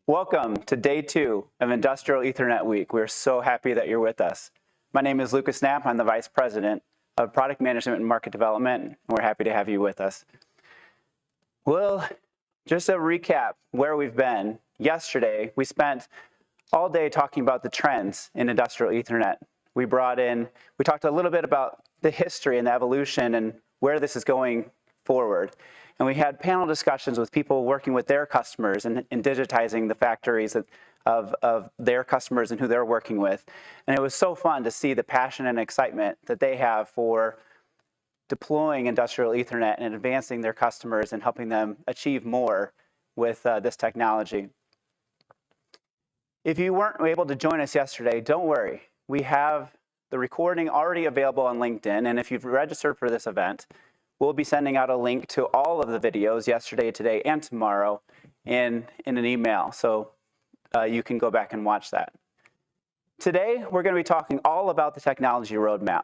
Welcome to day 2 of Industrial Ethernet Week. We're so happy that you're with us. My name is Lucas Knapp. I'm the Vice President of Product Management and Market Development, and we're happy to have you with us. Well, just a recap where we've been. Yesterday, we spent all day talking about the trends in Industrial Ethernet. We talked a little bit about the history and the evolution and where this is going forward. And we had panel discussions with people working with their customers and digitizing the factories of their customers and who they're working with. And it was so fun to see the passion and excitement that they have for deploying Industrial Ethernet and advancing their customers and helping them achieve more with this technology. If you weren't able to join us yesterday, don't worry. We have the recording already available on LinkedIn, and if you've registered for this event, we'll be sending out a link to all of the videos yesterday, today, and tomorrow in an email, so you can go back and watch that. Today, we're going to be talking all about the technology roadmap.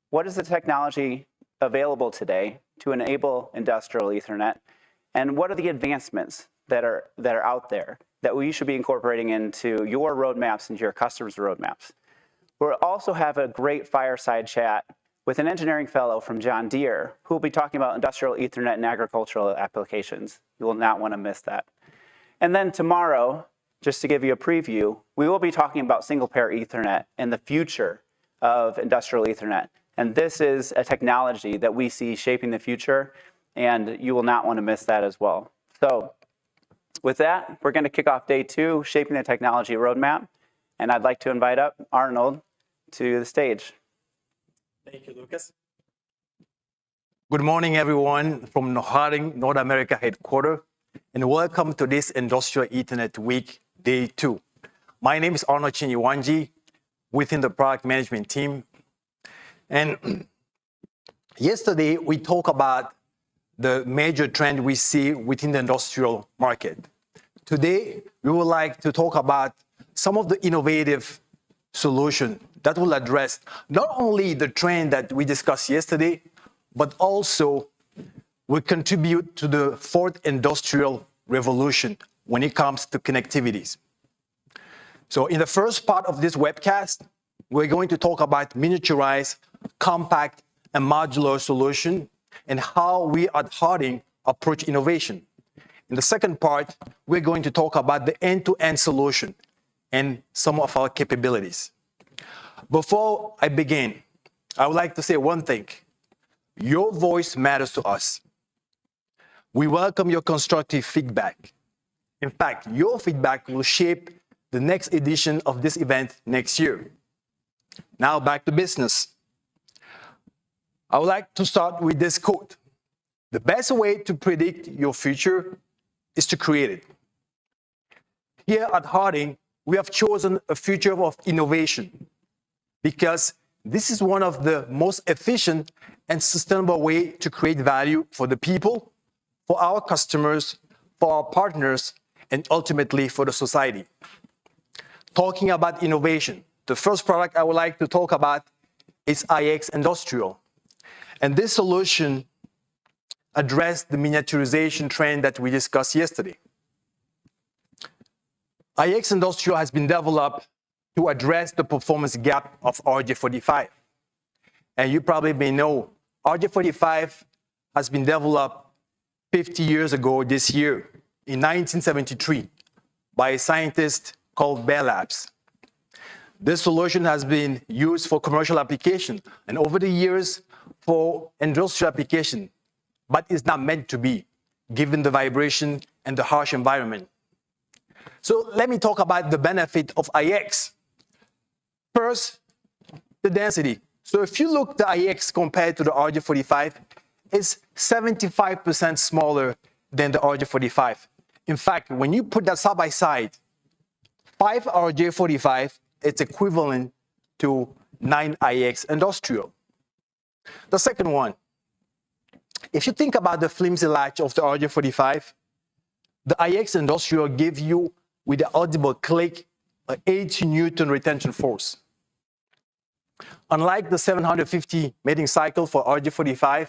What is the technology available today to enable Industrial Ethernet, and what are the advancements that are out there that we should be incorporating into your roadmaps, into your customers' roadmaps? We'll also have a great fireside chat with an engineering fellow from John Deere, who will be talking about Industrial Ethernet and agricultural applications. You will not want to miss that. And then tomorrow, just to give you a preview, we will be talking about single-pair Ethernet and the future of Industrial Ethernet. And this is a technology that we see shaping the future, and you will not want to miss that as well. So with that, we're going to kick off day 2, Shaping the Technology Roadmap. And I'd like to invite up Arnold to the stage. Thank you, Lucas. Good morning, everyone, from Harding, North America headquarters, and welcome to this Industrial Ethernet Week, Day 2. My name is Arnold Chinyiwanji, within the product management team. And yesterday, we talked about the major trend we see within the industrial market. Today, we would like to talk about some of the innovative solutions that will address not only the trend that we discussed yesterday, but also will contribute to the 4th industrial revolution when it comes to connectivities. So in the first part of this webcast, we're going to talk about miniaturized, compact, and modular solution and how we at Harding approach innovation. In the second part, we're going to talk about the end-to-end solution and some of our capabilities. Before I begin, I would like to say one thing. Your voice matters to us. We welcome your constructive feedback. In fact, your feedback will shape the next edition of this event next year. Now back to business. I would like to start with this quote. The best way to predict your future is to create it. Here at Harding, we have chosen a future of innovation because this is one of the most efficient and sustainable ways to create value for the people, for our customers, for our partners, and ultimately for the society. Talking about innovation, the first product I would like to talk about is IX Industrial. And this solution addressed the miniaturization trend that we discussed yesterday. IX Industrial has been developed to address the performance gap of RJ45. And you probably may know, RJ45 has been developed 50 years ago this year, in 1973, by a scientist called Bell Labs. This solution has been used for commercial application and over the years for industrial application, but is not meant to be, given the vibration and the harsh environment. So let me talk about the benefit of IX. First, the density. So if you look at the IX compared to the RJ45, it's 75% smaller than the RJ45. In fact, when you put that side by side, 5 RJ45, it's equivalent to 9 IX Industrial. The second one, if you think about the flimsy latch of the RJ45, the IX Industrial gives you, with the audible click, an 80 Newton retention force. Unlike the 750 mating cycle for RJ45,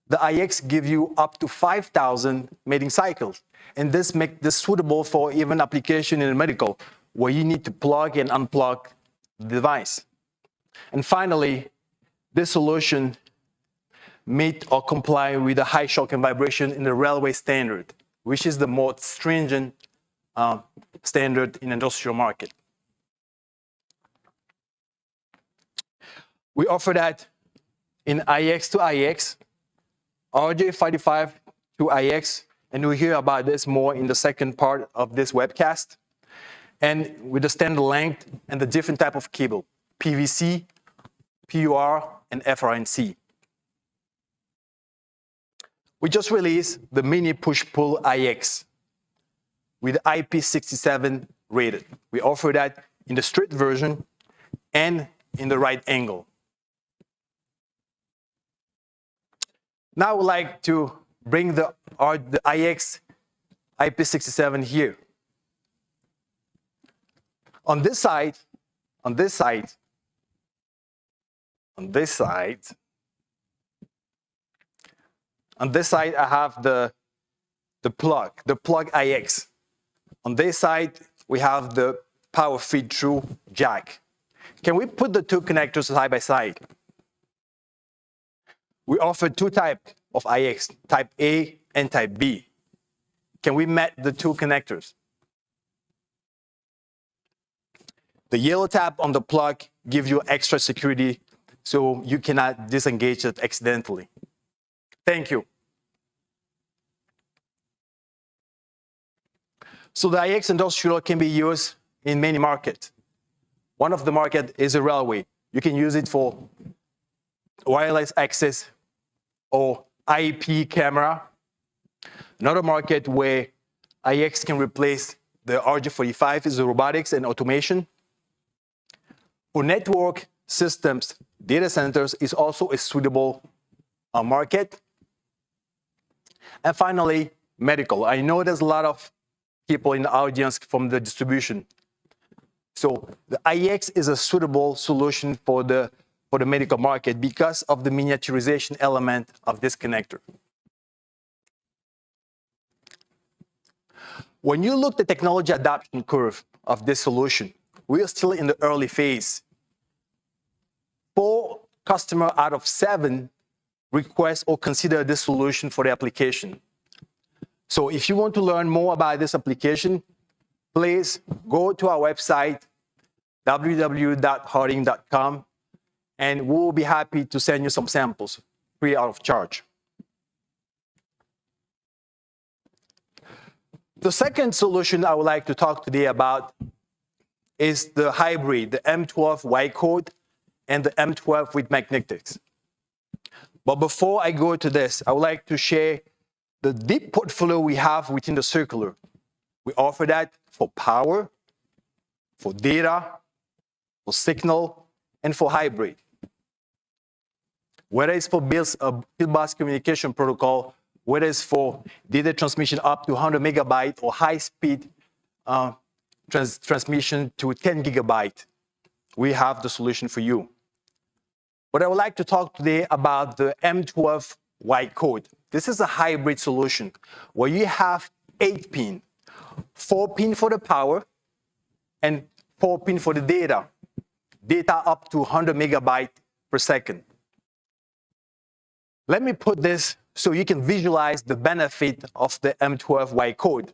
the IX give you up to 5,000 mating cycles. And this makes this suitable for even application in medical, where you need to plug and unplug the device. And finally, this solution meet or comply with the high shock and vibration in the railway standard, which is the most stringent standard in industrial market. We offer that in IX to IX, RJ45 to IX, and we'll hear about this more in the second part of this webcast. And with the standard length and the different type of cable, PVC, PUR, and FRNC. We just released the mini push-pull IX with IP67 rated. We offer that in the straight version and in the right angle. Now I would like to bring the IX IP67 here. On this side, I have the plug IX. On this side, we have the power feed-through jack. Can we put the two connectors side by side? We offer two types of IX, type A and type B. Can we match the two connectors? The yellow tab on the plug gives you extra security so you cannot disengage it accidentally. Thank you. So the IX industrial can be used in many markets. One of the markets is a railway. You can use it for wireless access or IP camera. Another market where IX can replace the RJ45 is the robotics and automation. For network systems, data centers is also a suitable market. And finally, medical. I know there's a lot of people in the audience from the distribution. So the IX is a suitable solution for the medical market because of the miniaturization element of this connector. When you look at the technology adoption curve of this solution, we are still in the early phase. 4 customers out of 7 request or consider this solution for the application. So if you want to learn more about this application, please go to our website, www.harding.com, and we'll be happy to send you some samples, free of charge. The second solution I would like to talk today about is the hybrid, the M12 white coat and the M12 with magnetics. But before I go to this, I would like to share the deep portfolio we have within the circular. We offer that for power, for data, for signal, and for hybrid. Whether it's for field-bus communication protocol, whether it's for data transmission up to 100 megabyte or high-speed transmission to 10 gigabyte, we have the solution for you. But I would like to talk today about the M12 white coat. This is a hybrid solution where you have 8 pin, 4 pin for the power and 4 pin for the data. Data up to 100 megabyte per second. Let me put this so you can visualize the benefit of the M12 white coat.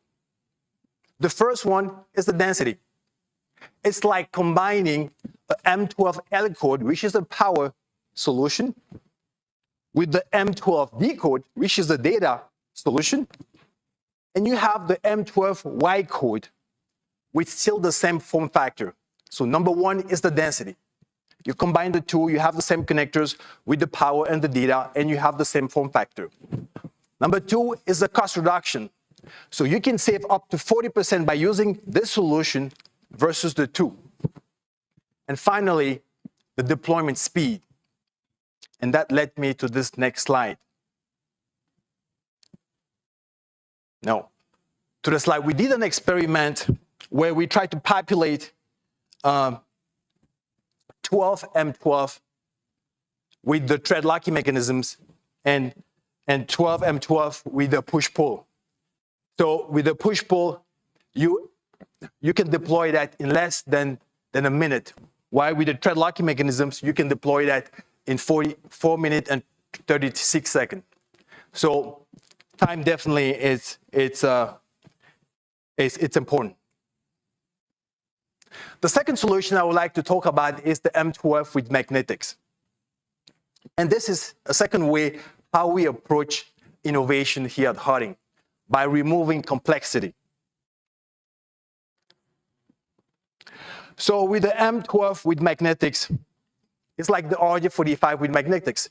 The first one is the density. It's like combining an M12 L code, which is a power solution, with the M12D code, which is the data solution, and you have the M12 white code with still the same form factor. So number one is the density. You combine the two, you have the same connectors with the power and the data, and you have the same form factor. Number two is the cost reduction. So you can save up to 40% by using this solution versus the two. And finally, the deployment speed. And that led me to this next slide. No, to the slide. We did an experiment where we tried to populate 12 M12 with the thread locking mechanisms and and 12M12 with the push-pull. So with the push-pull, you can deploy that in less than a minute. While with the thread locking mechanisms, you can deploy that in 4 minutes and 36 seconds. So time definitely it's important. The second solution I would like to talk about is the M12 with magnetics. And this is a second way how we approach innovation here at Harding, by removing complexity. So with the M12 with magnetics, it's like the RJ45 with magnetics.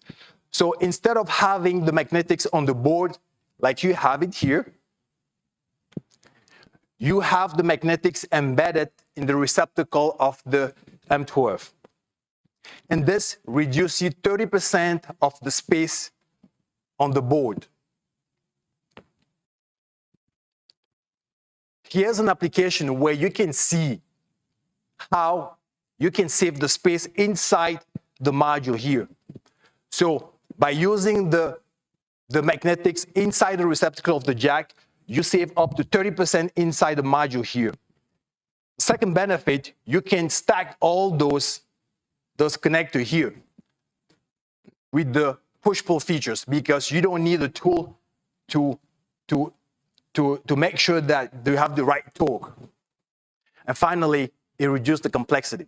So instead of having the magnetics on the board like you have it here, you have the magnetics embedded in the receptacle of the M12. And this reduces 30% of the space on the board. Here's an application where you can see how you can save the space inside the module here. So by using the magnetics inside the receptacle of the jack, you save up to 30% inside the module here. Second benefit, you can stack all those connectors here with the push-pull features, because you don't need a tool to make sure that you have the right torque. And finally, it reduces the complexity.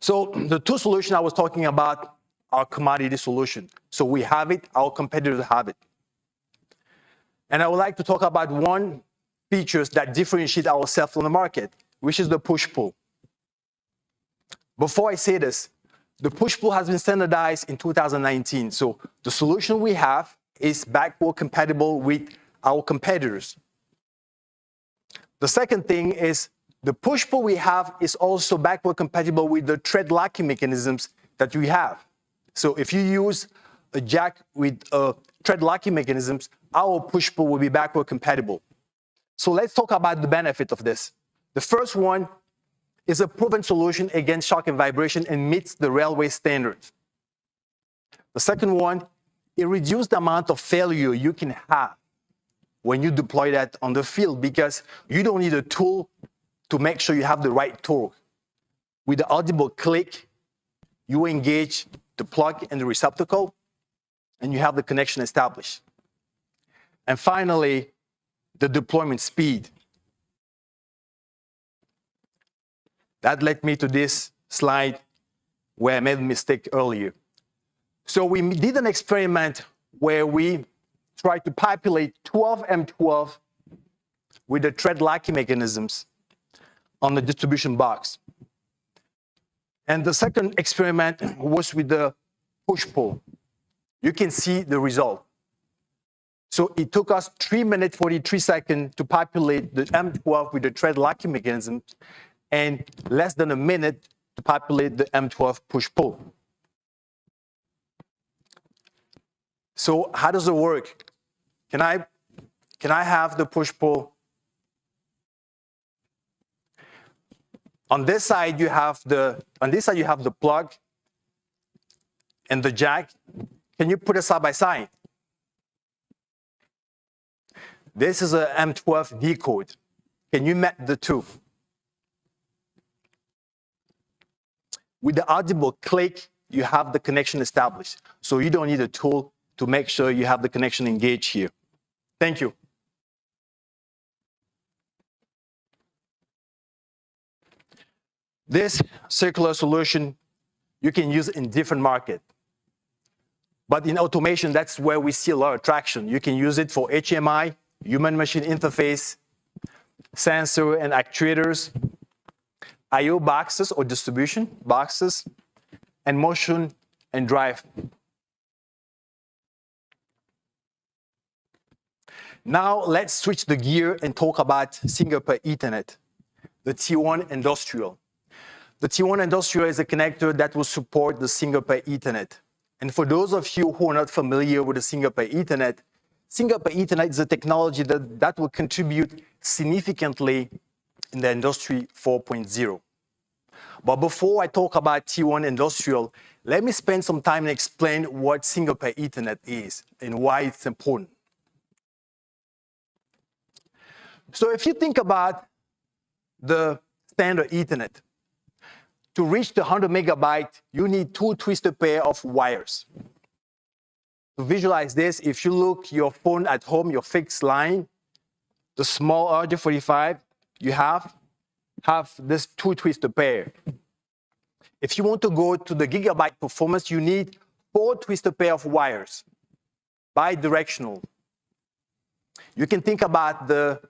So the two solutions I was talking about are commodity solution. So we have it, our competitors have it. And I would like to talk about one features that differentiate ourselves from the market, which is the push-pull. Before I say this, the push-pull has been standardized in 2019. So the solution we have is backward compatible with our competitors. The second thing is the push-pull we have is also backward compatible with the thread locking mechanisms that we have. So if you use a jack with thread locking mechanisms, our push-pull will be backward compatible. So let's talk about the benefit of this. The first one is a proven solution against shock and vibration and meets the railway standards. The second one, it reduces the amount of failure you can have when you deploy that on the field, because you don't need a tool to make sure you have the right torque. With the audible click, you engage the plug and the receptacle, and you have the connection established. And finally, the deployment speed. That led me to this slide where I made a mistake earlier. So we did an experiment where we tried to populate 12M12 with the thread locking mechanisms on the distribution box. And the second experiment was with the push-pull. You can see the result. So it took us 3 minutes, 43 seconds to populate the M12 with the thread locking mechanism, and less than a minute to populate the M12 push-pull. So how does it work? Can I have the push-pull? On this side you have the plug and the jack. Can you put it side by side? This is a M12 decode. Can you match the two? With the audible click, you have the connection established. So you don't need a tool to make sure you have the connection engaged here. Thank you. This circular solution, you can use in different markets. But in automation, that's where we see a lot of traction. You can use it for HMI, human-machine interface, sensor and actuators, I/O boxes or distribution boxes, and motion and drive. Now let's switch the gear and talk about single pair Ethernet, the T1 Industrial. The T1 Industrial is a connector that will support the single pair Ethernet. And for those of you who are not familiar with the single pair Ethernet is a technology that will contribute significantly in the Industry 4.0. But before I talk about T1 industrial, let me spend some time and explain what single pair Ethernet is and why it's important. So if you think about the standard Ethernet, to reach the 100 megabyte, you need 2 twisted pair of wires. To visualize this, if you look your phone at home, your fixed line, the small RJ45, you have this 2 twisted pair. If you want to go to the gigabyte performance, you need 4 twisted pair of wires, bi-directional. You can think about the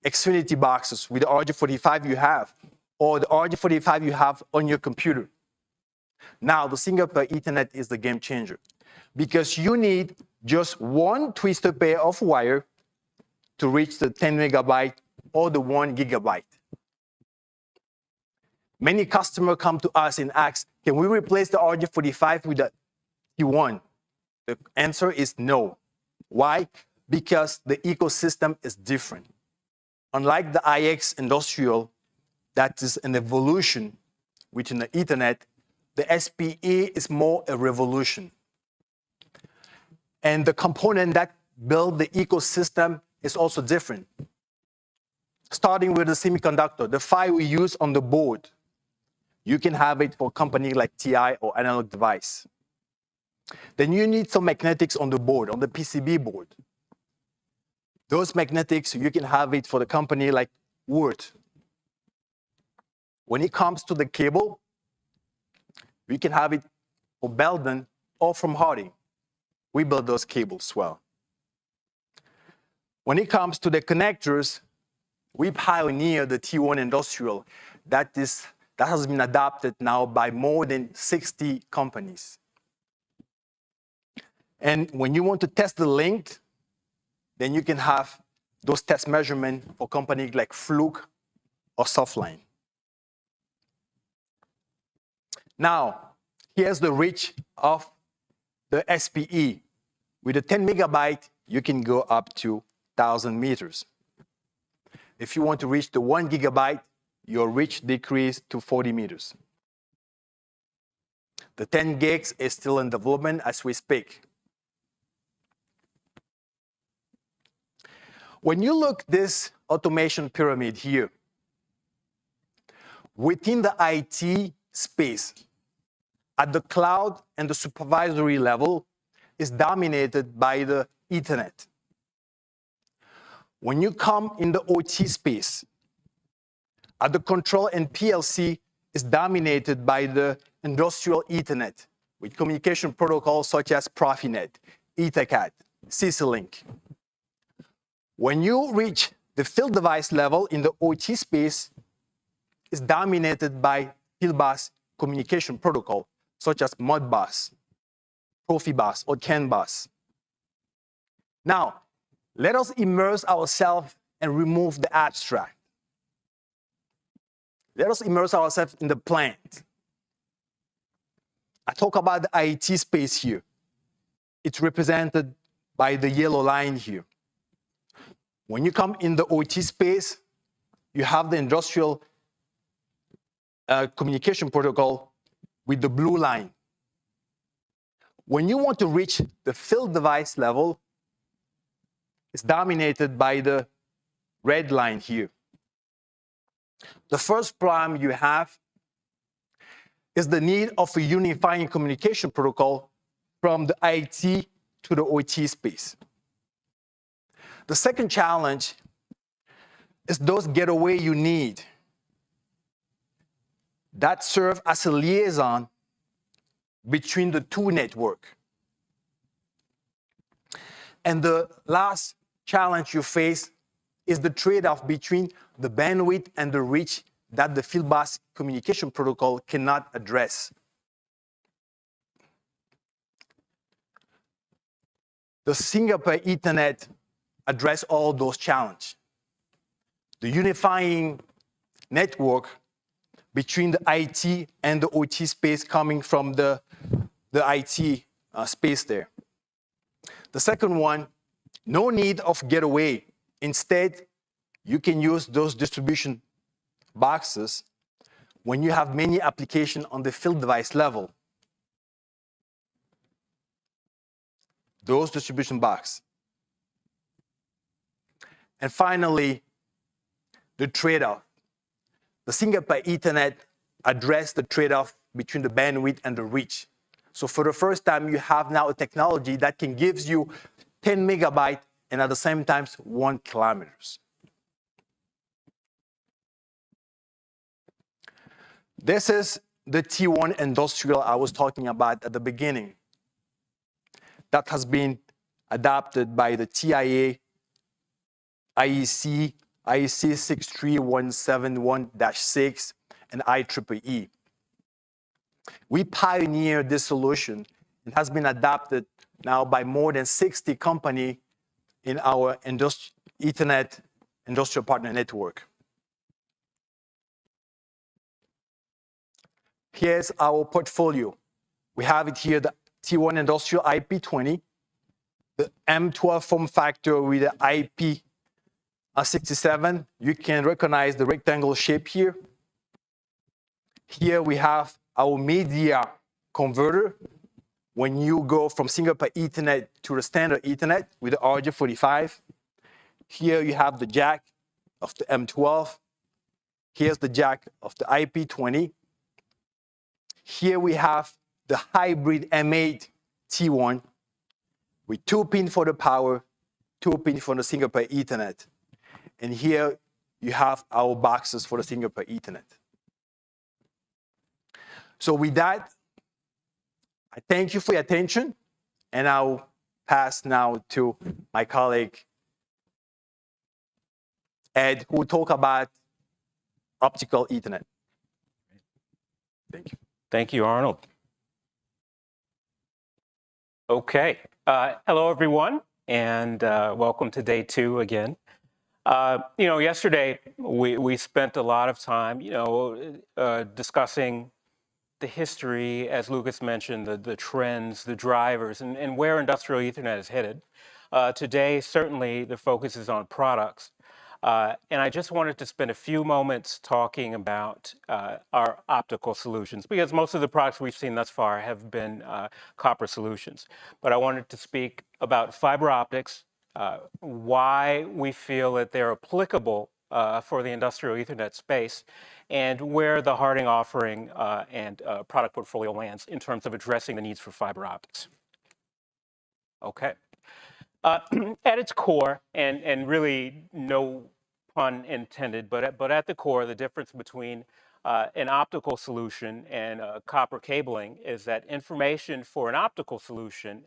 Xfinity boxes with the RJ45 you have, or the RJ45 you have on your computer. Now, the single pair Ethernet is the game changer because you need just 1 twisted pair of wire to reach the 10 megabyte or the 1 gigabyte. Many customers come to us and ask, can we replace the RJ45 with the T1? The answer is no. Why? Because the ecosystem is different. Unlike the IX industrial, that is an evolution within the Ethernet, the SPE is more a revolution. And the component that build the ecosystem is also different. Starting with the semiconductor, the phi we use on the board, you can have it for a company like TI or Analog Device. Then you need some magnetics on the board, on the PCB board. Those magnetics, you can have it for the company like Wood. When it comes to the cable, we can have it for Belden or from Harding. We build those cables well. When it comes to the connectors, we pioneered the T1 industrial that has been adopted now by more than 60 companies. And when you want to test the length, then you can have those test measurements for companies like Fluke or Softline. Now, here's the reach of the SPE. With a 10 megabyte, you can go up to 1,000 meters. If you want to reach the 1 gigabyte, your reach decreased to 40 meters. The 10 gigs is still in development as we speak. When you look this automation pyramid here, within the IT space, at the cloud and the supervisory level, is dominated by the Ethernet. When you come in the OT space, at the control and PLC is dominated by the industrial Ethernet with communication protocols such as Profinet, EtherCAT, CC-Link. When you reach the field device level in the OT space, is dominated by field bus communication protocol such as Modbus, Profibus, or CAN bus. Now, let us immerse ourselves and remove the abstract. Let us immerse ourselves in the plant. I talk about the IT space here. It's represented by the yellow line here. When you come in the OT space, you have the industrial communication protocol with the blue line. When you want to reach the field device level, it's dominated by the red line here. The first problem you have is the need of a unifying communication protocol from the IT to the OT space. The second challenge is those getaway you need that serve as a liaison between the two networks. And the last challenge you face is the trade-off between the bandwidth and the reach that the field bus communication protocol cannot address. The single pair Ethernet address all those challenges. The unifying network between the IT and the OT space coming from the IT space there. The second one, no need of getaway. Instead, you can use those distribution boxes when you have many applications on the field device level. Those distribution box. And finally, the trade-off. The single pair Ethernet addressed the trade-off between the bandwidth and the reach. So for the first time, you have now a technology that can give you 10 megabytes and at the same time 1 kilometers. This is the T1 industrial I was talking about at the beginning. That has been adopted by the TIA, IEC, IEC 63171-6, and IEEE. We pioneered this solution. It has been adopted now by more than 60 companies in our Ethernet industrial partner network. Here's our portfolio. We have it here, the T1 Industrial IP20, the M12 form factor with the IP67. You can recognize the rectangle shape here. Here we have our media converter. When you go from single pair Ethernet to the standard Ethernet with the RJ45. Here you have the jack of the M12. Here's the jack of the IP20. Here we have the hybrid M8 T1 with 2 pins for the power, 2 pins for the single pair Ethernet. And here you have our boxes for the single pair Ethernet. So with that, I thank you for your attention, and I'll pass now to my colleague, Ed, who will talk about optical Ethernet. Thank you. Thank you, Arnold. Okay. Hello, everyone, and welcome to day 2 again. Yesterday we spent a lot of time, discussing the history, as Lucas mentioned, the trends, the drivers, and where industrial Ethernet is headed. Today, certainly, the focus is on products. And I just wanted to spend a few moments talking about our optical solutions, because most of the products we've seen thus far have been copper solutions. But I wanted to speak about fiber optics, why we feel that they're applicable for the industrial Ethernet space, and where the Harding offering and product portfolio lands in terms of addressing the needs for fiber optics. Okay. At its core, and really no pun intended, but at the core, the difference between an optical solution and copper cabling is that information for an optical solution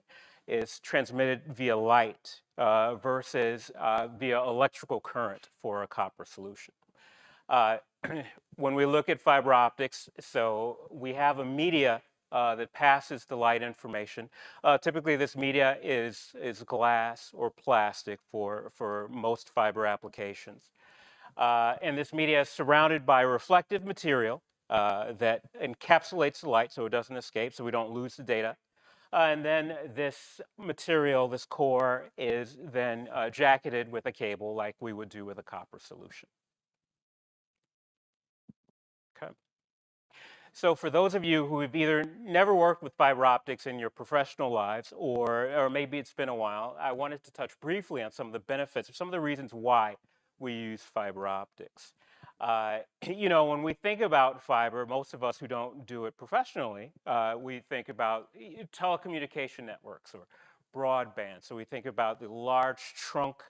is transmitted via light versus via electrical current for a copper solution. When we look at fiber optics, so we have a media that passes the light information. Typically, this media is glass or plastic for most fiber applications. And this media is surrounded by reflective material that encapsulates the light so it doesn't escape, so we don't lose the data. And then this material, this core, is then jacketed with a cable like we would do with a copper solution. Okay. So for those of you who have either never worked with fiber optics in your professional lives, or maybe it's been a while, I wanted to touch briefly on some of the benefits, or some of the reasons why we use fiber optics. When we think about fiber, most of us who don't do it professionally, we think about telecommunication networks or broadband. So we think about the large trunk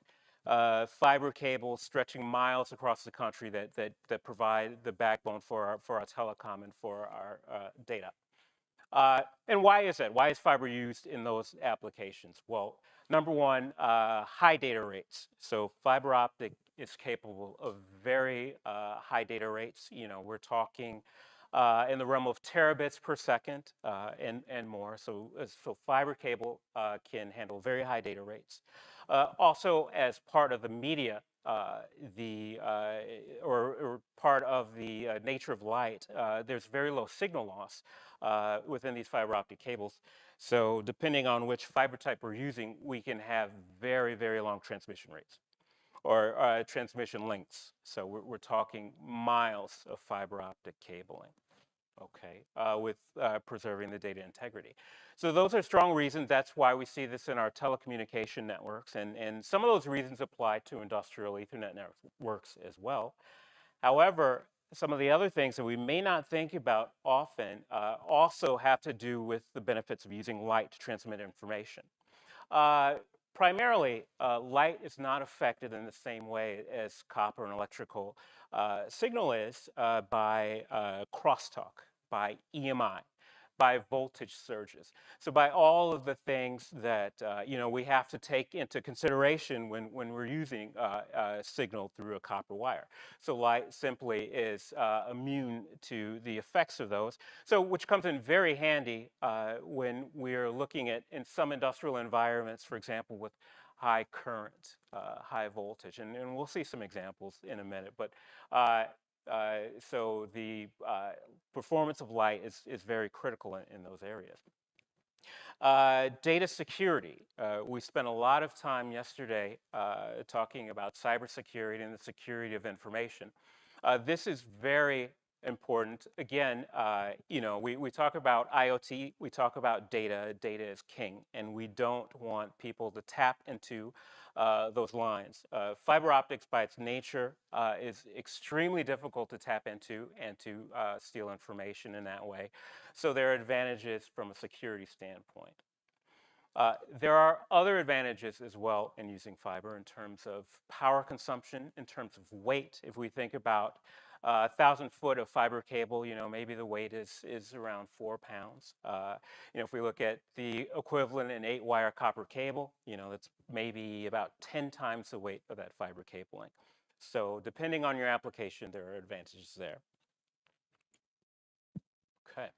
fiber cables stretching miles across the country that provide the backbone for our telecom and for our data. And why is that? Why is fiber used in those applications? Well, number one, high data rates. So fiber optic is capable of very high data rates. We're talking in the realm of terabits per second and more. So fiber cable can handle very high data rates. Also, as part of the media, or part of the nature of light, there's very low signal loss within these fiber optic cables. So depending on which fiber type we're using, we can have very, very long transmission rates. or transmission lengths. So we're talking miles of fiber optic cabling, okay, with preserving the data integrity. So those are strong reasons. That's why we see this in our telecommunication networks. And some of those reasons apply to industrial Ethernet networks as well. However, some of the other things that we may not think about often also have to do with the benefits of using light to transmit information. Primarily, light is not affected in the same way as copper and electrical signal is by crosstalk, by EMI, by voltage surges. So by all of the things that we have to take into consideration when we're using signal through a copper wire. So light simply is immune to the effects of those. So which comes in very handy when we're looking at in some industrial environments, for example, with high current, high voltage, and we'll see some examples in a minute. But so the performance of light is very critical in those areas. Data security. We spent a lot of time yesterday talking about cybersecurity and the security of information. This is very important. Again, we talk about IoT, we talk about data. Data is king, and we don't want people to tap into those lines. Fiber optics, by its nature, is extremely difficult to tap into and to steal information in that way. So there are advantages from a security standpoint. There are other advantages as well in using fiber in terms of power consumption, in terms of weight. If we think about 1,000 foot of fiber cable, maybe the weight is around 4 pounds. If we look at the equivalent in 8-wire copper cable, that's maybe about 10 times the weight of that fiber cabling. So depending on your application, there are advantages there. Okay.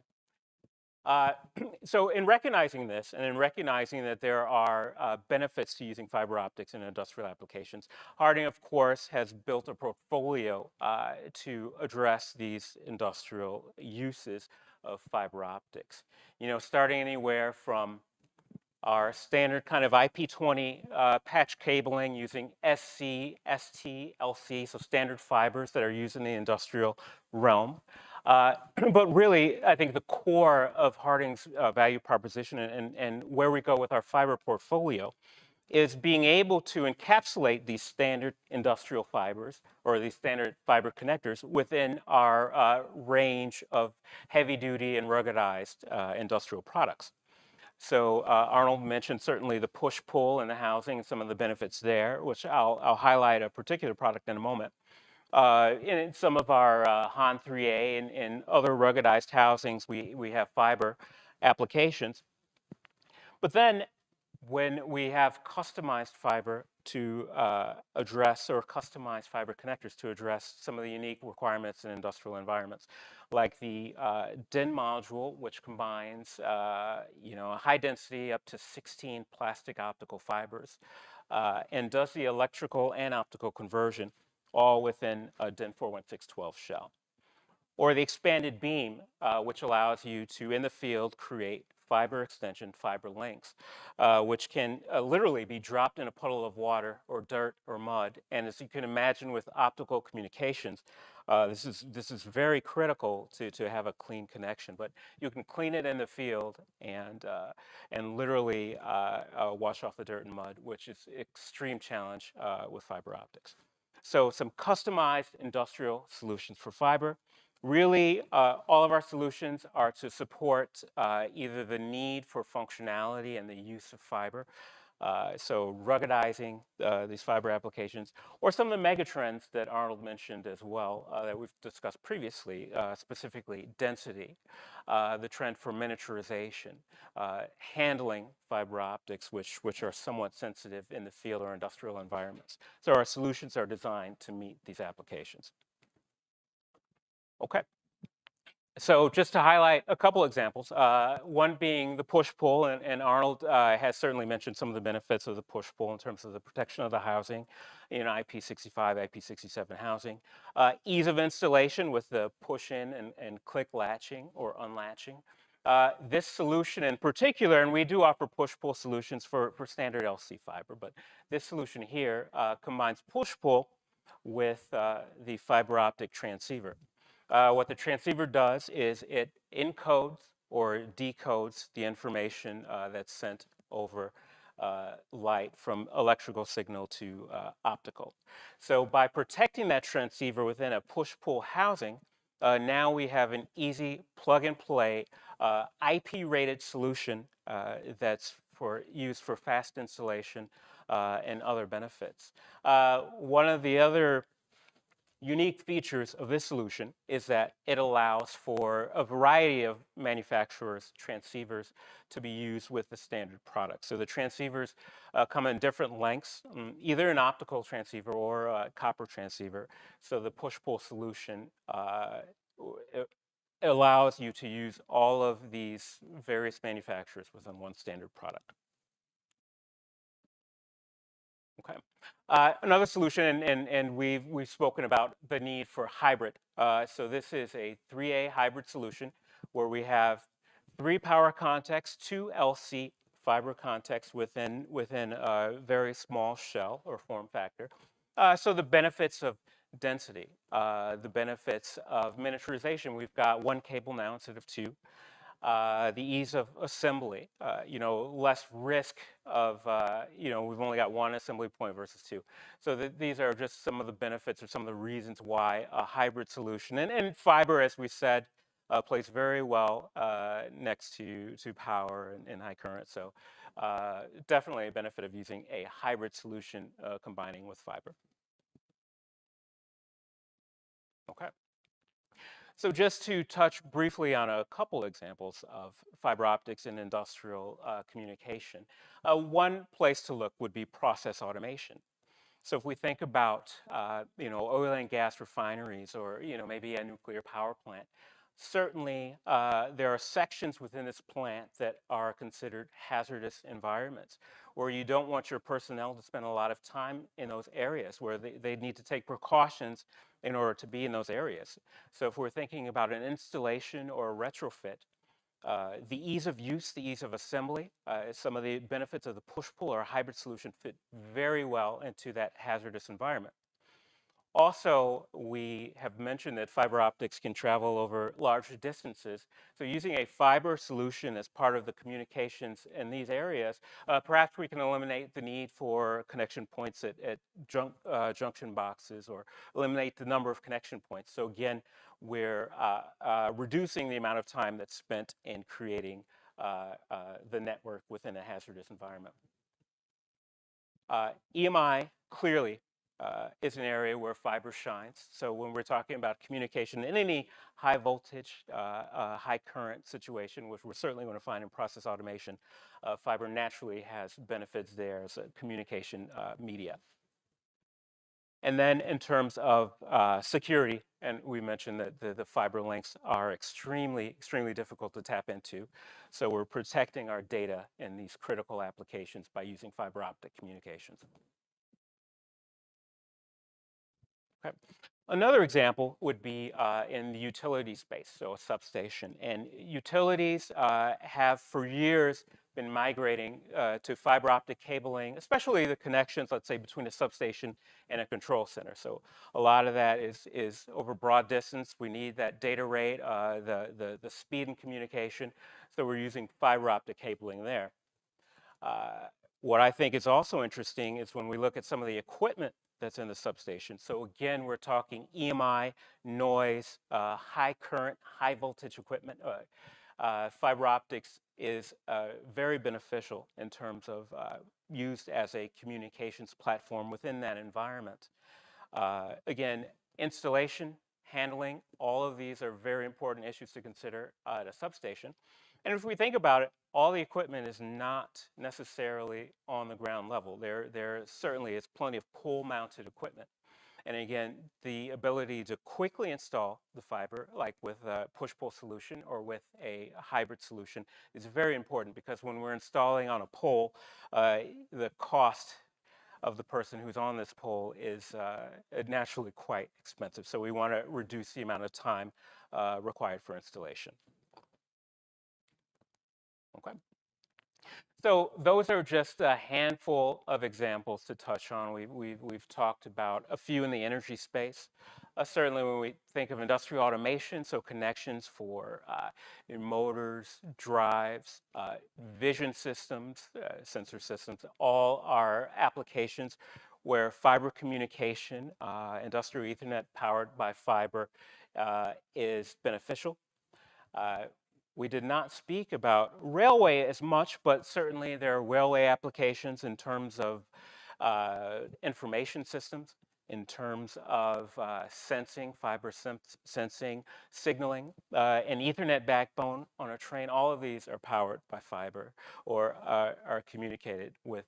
So in recognizing this and in recognizing that there are benefits to using fiber optics in industrial applications, Harding, of course, has built a portfolio to address these industrial uses of fiber optics. Starting anywhere from our standard kind of IP20 patch cabling using SC, ST, LC, so standard fibers that are used in the industrial realm. But really, I think the core of Harding's value proposition and where we go with our fiber portfolio is being able to encapsulate these standard industrial fibers or these standard fiber connectors within our range of heavy-duty and ruggedized industrial products. So Arnold mentioned certainly the push-pull in the housing and some of the benefits there, which I'll highlight a particular product in a moment. In some of our HON 3A and other ruggedized housings, we have fiber applications. But then when we have customized fiber to address, or customized fiber connectors to address some of the unique requirements in industrial environments, like the DIN module, which combines a high density up to 16 plastic optical fibers and does the electrical and optical conversion all within a DIN 41612 shell. Or the expanded beam, which allows you to, in the field, create fiber extension, fiber links, which can literally be dropped in a puddle of water or dirt or mud. And as you can imagine with optical communications, this is very critical to have a clean connection. But you can clean it in the field and literally wash off the dirt and mud, which is an extreme challenge with fiber optics. So some customized industrial solutions for fiber. Really, all of our solutions are to support either the need for functionality and the use of fiber, so ruggedizing these fiber applications, or some of the megatrends that Arnold mentioned as well that we've discussed previously, specifically density, the trend for miniaturization, handling fiber optics, which are somewhat sensitive in the field or industrial environments. So our solutions are designed to meet these applications. Okay. So just to highlight a couple examples, one being the push-pull, and Arnold has certainly mentioned some of the benefits of the push-pull in terms of the protection of the housing in IP65, IP67 housing. Ease of installation with the push-in and click latching or unlatching. This solution in particular, and we do offer push-pull solutions for standard LC fiber, but this solution here combines push-pull with the fiber optic transceiver. What the transceiver does is it encodes or decodes the information that's sent over light from electrical signal to optical. So by protecting that transceiver within a push-pull housing, now we have an easy plug-and-play IP-rated solution that's used for fast installation and other benefits. One of the other unique features of this solution is that it allows for a variety of manufacturers' transceivers to be used with the standard product. So the transceivers come in different lengths, either an optical transceiver or a copper transceiver. So the push-pull solution allows you to use all of these various manufacturers within one standard product. Okay. Another solution, and we've spoken about the need for hybrid. So this is a 3A hybrid solution where we have 3 power contacts, 2 LC fiber contacts within a very small shell or form factor. So the benefits of density, the benefits of miniaturization. We've got 1 cable now instead of 2. The ease of assembly, less risk of, we've only got 1 assembly point versus 2. So these are just some of the benefits or some of the reasons why a hybrid solution, and fiber, as we said, plays very well next to power and high current. So definitely a benefit of using a hybrid solution combining with fiber. Okay. So just to touch briefly on a couple examples of fiber optics in industrial communication, one place to look would be process automation. So if we think about, oil and gas refineries or, maybe a nuclear power plant, certainly there are sections within this plant that are considered hazardous environments where you don't want your personnel to spend a lot of time in those areas, where they need to take precautions in order to be in those areas. So if we're thinking about an installation or a retrofit, the ease of use, the ease of assembly, some of the benefits of the push-pull or hybrid solution fit very well into that hazardous environment. Also, we have mentioned that fiber optics can travel over large distances. So using a fiber solution as part of the communications in these areas, perhaps we can eliminate the need for connection points at junction boxes, or eliminate the number of connection points. So again, we're reducing the amount of time that's spent in creating the network within a hazardous environment. EMI clearly is an area where fiber shines. So when we're talking about communication in any high voltage, high current situation, which we're certainly going to find in process automation, fiber naturally has benefits there as a communication media. And then in terms of security, and we mentioned that the fiber links are extremely difficult to tap into. So we're protecting our data in these critical applications by using fiber optic communications. Okay. Another example would be in the utility space, so a substation. And utilities have for years been migrating to fiber optic cabling, especially the connections, let's say, between a substation and a control center. So a lot of that is over broad distance. We need that data rate, the speed in communication. So we're using fiber optic cabling there. What I think is also interesting is when we look at some of the equipment that's in the substation. So again, we're talking EMI, noise, high current, high voltage equipment. Fiber optics is very beneficial in terms of used as a communications platform within that environment. Again, installation, handling, all of these are very important issues to consider at a substation. And if we think about it, all the equipment is not necessarily on the ground level. There certainly is plenty of pole-mounted equipment. And again, the ability to quickly install the fiber, like with a push-pull solution or with a hybrid solution, is very important, because when we're installing on a pole, the cost of the person who's on this pole is naturally quite expensive. So we want to reduce the amount of time required for installation. Okay. So those are just a handful of examples to touch on. We've talked about a few in the energy space. Certainly when we think of industrial automation, so connections for motors, drives, vision systems, sensor systems, all are applications where fiber communication, industrial Ethernet powered by fiber is beneficial. We did not speak about railway as much, but certainly there are railway applications in terms of information systems, in terms of sensing, fiber sensing, signaling, an Ethernet backbone on a train. All of these are powered by fiber or are communicated with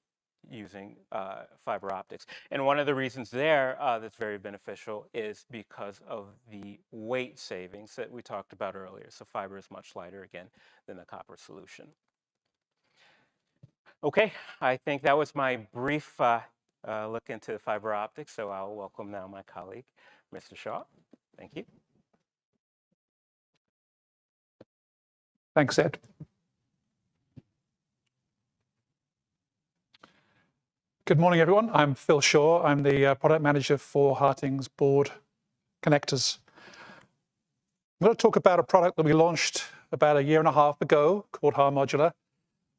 using fiber optics. And one of the reasons there that's very beneficial is because of the weight savings that we talked about earlier. So fiber is much lighter again than the copper solution. Okay, I think that was my brief look into fiber optics. So I'll welcome now my colleague, Mr. Shaw. Thank you. Thanks, Ed. Good morning, everyone. I'm Phil Shaw. I'm the product manager for Harting's board connectors. I'm going to talk about a product that we launched about a year and a half ago called HAR Modular,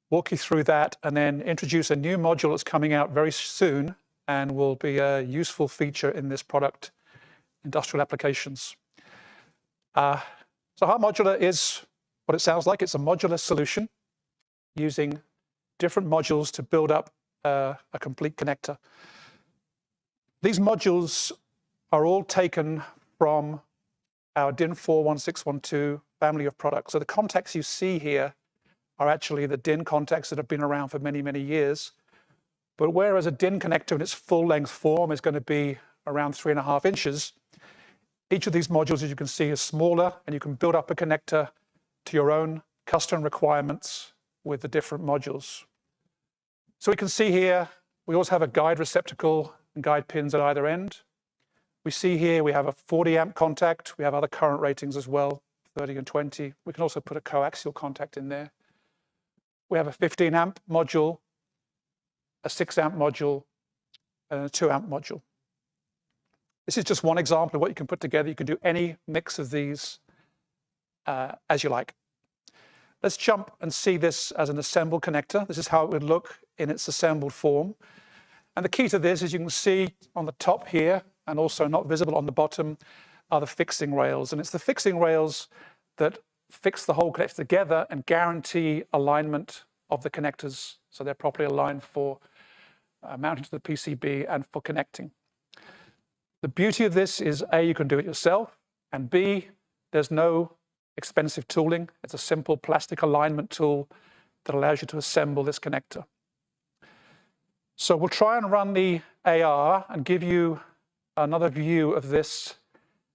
walk you through that, and then introduce a new module that's coming out very soon and will be a useful feature in this product, industrial applications. So HAR Modular is what it sounds like. It's a modular solution using different modules to build up a complete connector. These modules are all taken from our DIN 41612 family of products. So the contacts you see here are actually the DIN contacts that have been around for many, many years. But whereas a DIN connector in its full length form is going to be around 3.5 inches, each of these modules, as you can see, is smaller, and you can build up a connector to your own custom requirements with the different modules. So we can see here, we also have a guide receptacle and guide pins at either end. We see here we have a 40 amp contact. We have other current ratings as well, 30 and 20. We can also put a coaxial contact in there. We have a 15 amp module, a 6 amp module, and a 2 amp module. This is just one example of what you can put together. You can do any mix of these as you like. Let's jump and see this as an assembled connector. This is how it would look in its assembled form. And the key to this, as you can see on the top here, and also not visible on the bottom, are the fixing rails. And it's the fixing rails that fix the whole connector together and guarantee alignment of the connectors so they're properly aligned for mounting to the PCB and for connecting. The beauty of this is A, you can do it yourself, and B, there's no expensive tooling. It's a simple plastic alignment tool that allows you to assemble this connector. So we'll try and run the AR and give you another view of this,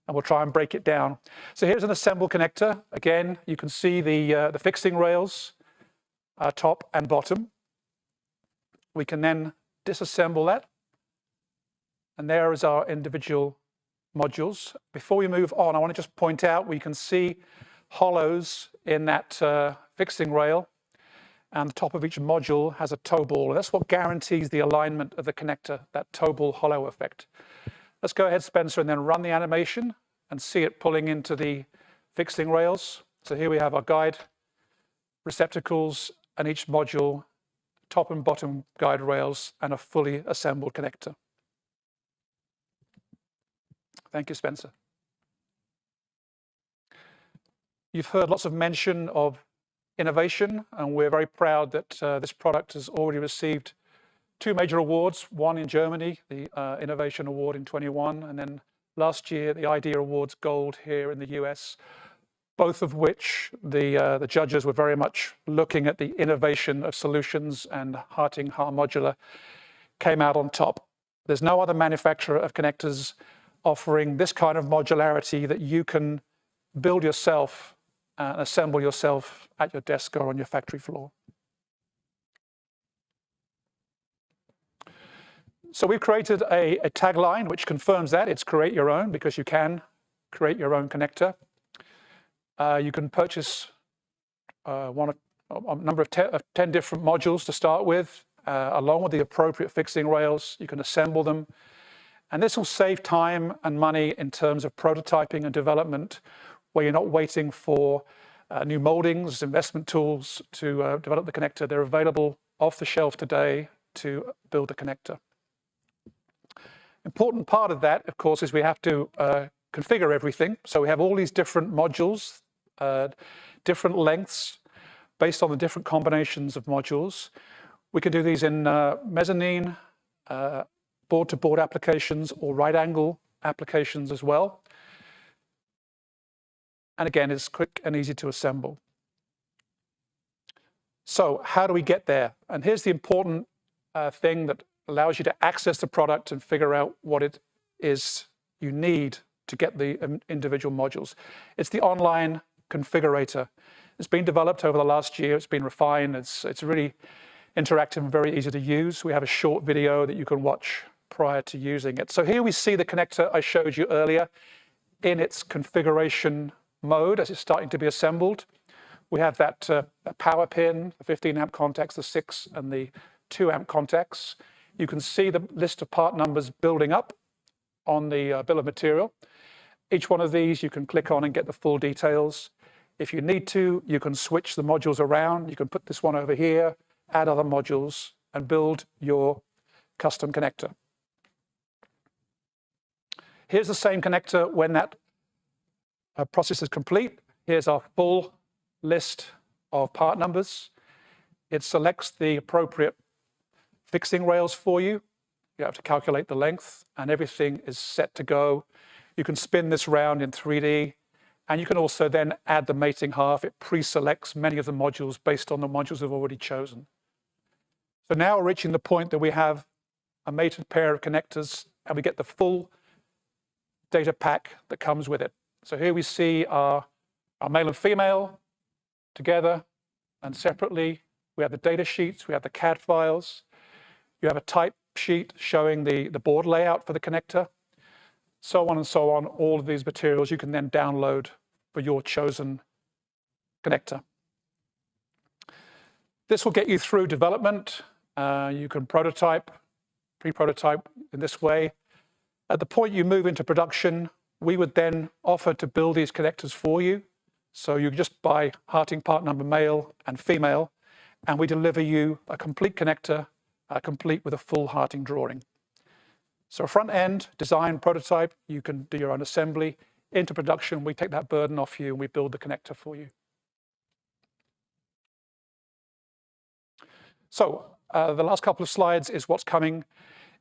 and we'll try and break it down. So here's an assembled connector. Again, you can see the fixing rails, top and bottom. We can then disassemble that, and there is our individual modules. Before we move on, I want to just point out we can see hollows in that fixing rail, and the top of each module has a toe ball. And that's what guarantees the alignment of the connector, that toe ball hollow effect. Let's go ahead, Spencer, and then run the animation and see it pulling into the fixing rails. So here we have our guide receptacles and each module, top and bottom guide rails, and a fully assembled connector. Thank you, Spencer. You've heard lots of mention of innovation, and we're very proud that this product has already received 2 major awards, one in Germany, the Innovation Award in 21, and then last year, the IDEA Awards Gold here in the US, both of which the judges were very much looking at the innovation of solutions, and Harting HAR Modular came out on top. There's no other manufacturer of connectors offering this kind of modularity that you can build yourself and assemble yourself at your desk or on your factory floor. So we've created a tagline which confirms that. It's create your own, because you can create your own connector. You can purchase one of a number of 10 different modules to start with, along with the appropriate fixing rails. You can assemble them. And this will save time and money in terms of prototyping and development, where you're not waiting for new moldings, investment tools to develop the connector. They're available off the shelf today to build a connector. Important part of that, of course, is we have to configure everything. So we have all these different modules, different lengths, based on the different combinations of modules. We can do these in mezzanine, board-to-board applications, or right-angle applications as well. And again, it's quick and easy to assemble. So how do we get there? And here's the important thing that allows you to access the product and figure out what it is you need to get the individual modules. It's the online configurator. It's been developed over the last year. It's been refined. It's really interactive and very easy to use. We have a short video that you can watch prior to using it. So here we see the connector I showed you earlier in its configuration mode as it's starting to be assembled. We have that power pin, the 15 amp contacts, the 6 and the 2 amp contacts. You can see the list of part numbers building up on the bill of material. Each one of these you can click on and get the full details. If you need to, you can switch the modules around. You can put this one over here, add other modules, and build your custom connector. Here's the same connector when that process is complete. Here's our full list of part numbers. It selects the appropriate fixing rails for you. You have to calculate the length, and everything is set to go. You can spin this round in 3D, and you can also then add the mating half. It pre-selects many of the modules based on the modules we've already chosen. So now we're reaching the point that we have a mated pair of connectors, and we get the full data pack that comes with it. So here we see our male and female together and separately. We have the data sheets, we have the CAD files. You have a type sheet showing the board layout for the connector, so on and so on. All of these materials you can then download for your chosen connector. This will get you through development. You can prototype, pre-prototype in this way. At the point you move into production, we would then offer to build these connectors for you. So you just buy Harting part number male and female, and we deliver you a complete connector, complete with a full Harting drawing. So front end, design, prototype, you can do your own assembly. Into production, we take that burden off you and we build the connector for you. So the last couple of slides is what's coming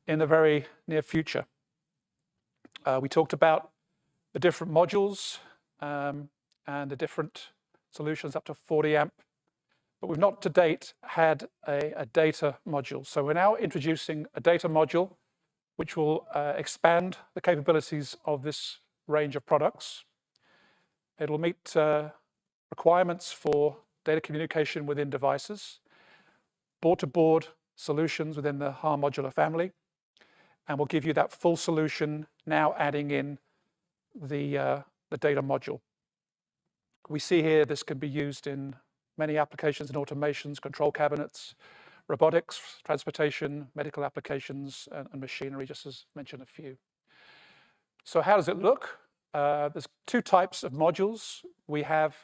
in the very near future. We talked about the different modules and the different solutions up to 40 amp, but we've not to date had a data module. So we're now introducing a data module which will expand the capabilities of this range of products. It'll meet requirements for data communication within devices, board-to-board solutions within the HAR modular family, and we'll give you that full solution now adding in the data module. We see here this can be used in many applications and automations, control cabinets, robotics, transportation, medical applications, and machinery, just as mentioned a few. So how does it look? There's two types of modules. We have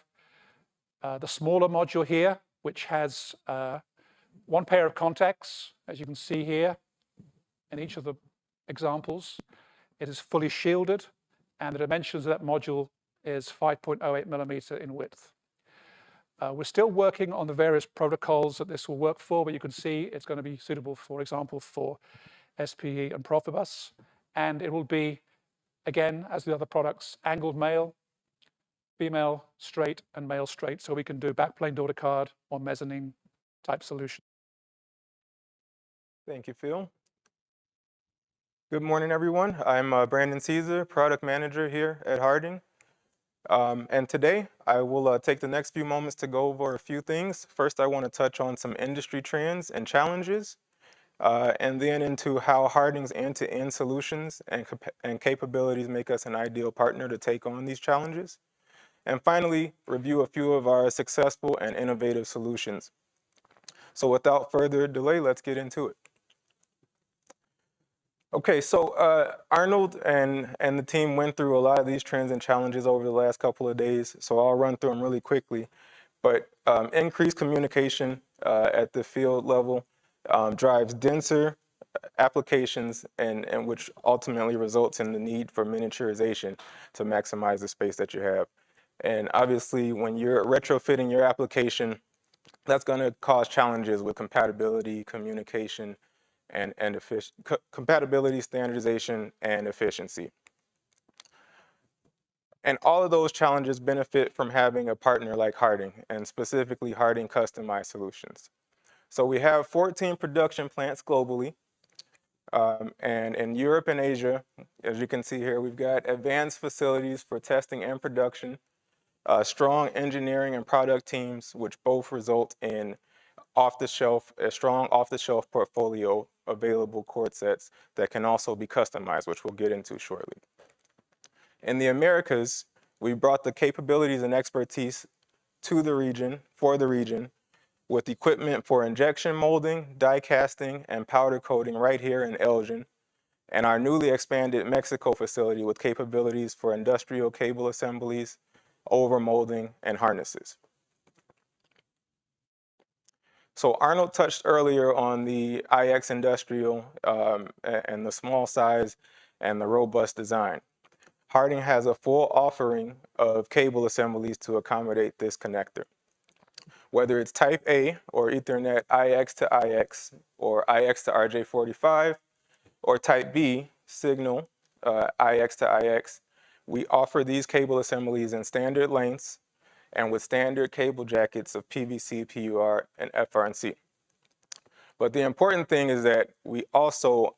the smaller module here, which has one pair of contacts, as you can see here in each of the examples. It is fully shielded, and the dimensions of that module is 5.08 millimeter in width. We're still working on the various protocols that this will work for, but you can see it's going to be suitable, for example, for SPE and Profibus. And it will be, again, as the other products, angled male, female straight, and male straight. So we can do backplane daughter card or mezzanine type solution. Thank you, Phil. Good morning, everyone. I'm Brandon Caesar, product manager here at Harting. And today I will take the next few moments to go over a few things. First, I want to touch on some industry trends and challenges, and then into how Harting's end-to-end solutions and capabilities make us an ideal partner to take on these challenges. and finally, review a few of our successful and innovative solutions. So without further delay, let's get into it. Okay, so Arnold and the team went through a lot of these trends and challenges over the last couple of days, so I'll run through them really quickly. But increased communication at the field level drives denser applications and which ultimately results in the need for miniaturization to maximize the space that you have. And obviously, when you're retrofitting your application, that's going to cause challenges with compatibility, communication, and compatibility, standardization, and efficiency. And all of those challenges benefit from having a partner like Harding, and specifically Harding Customized Solutions. So we have 14 production plants globally. And in Europe and Asia, as you can see here, we've got advanced facilities for testing and production, strong engineering and product teams, which both result in a strong off-the-shelf portfolio available cord sets that can also be customized, which we'll get into shortly. In the Americas, we brought the capabilities and expertise to the region, for the region, with equipment for injection molding, die casting, and powder coating right here in Elgin, and our newly expanded Mexico facility with capabilities for industrial cable assemblies, overmolding, and harnesses. So Arnold touched earlier on the IX Industrial and the small size and the robust design. Harding has a full offering of cable assemblies to accommodate this connector. Whether it's Type A or Ethernet IX to IX or IX to RJ45 or Type B signal IX to IX, we offer these cable assemblies in standard lengths and with standard cable jackets of PVC, PUR, and FRNC. But the important thing is that we also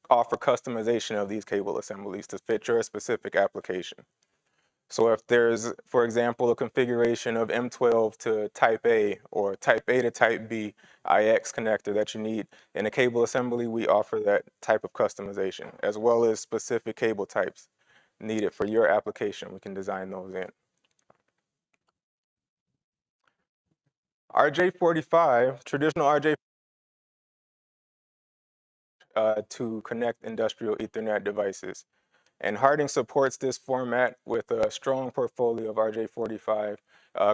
offer customization of these cable assemblies to fit your specific application. So if there's, for example, a configuration of M12 to Type A or Type A to Type B IX connector that you need in a cable assembly, we offer that type of customization, as well as specific cable types needed for your application. We can design those in. RJ45, traditional RJ to connect industrial Ethernet devices. And Harding supports this format with a strong portfolio of RJ45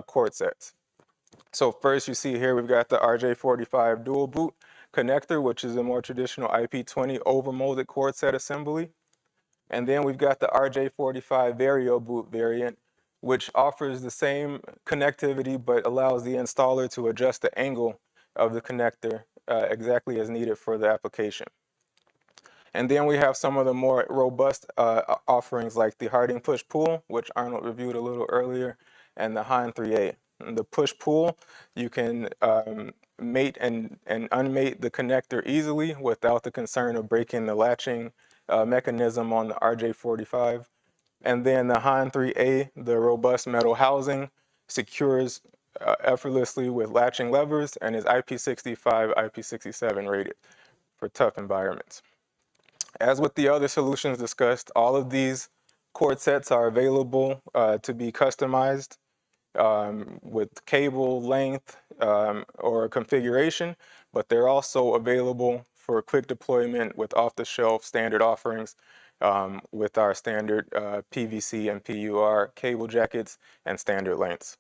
cord sets. So first you see here we've got the RJ45 dual boot connector, which is a more traditional IP20 overmolded cord set assembly. And then we've got the RJ45 Vario boot variant, which offers the same connectivity but allows the installer to adjust the angle of the connector exactly as needed for the application. And then we have some of the more robust offerings like the Harding push-pull, which Arnold reviewed a little earlier, and the Han 3A. And the push-pull, you can mate and unmate the connector easily without the concern of breaking the latching mechanism on the RJ45. And then the Han 3A, the robust metal housing, secures effortlessly with latching levers and is IP65, IP67 rated for tough environments. As with the other solutions discussed, all of these cord sets are available to be customized with cable length or configuration, but they're also available for quick deployment with off-the-shelf standard offerings with our standard PVC and PUR cable jackets and standard lengths.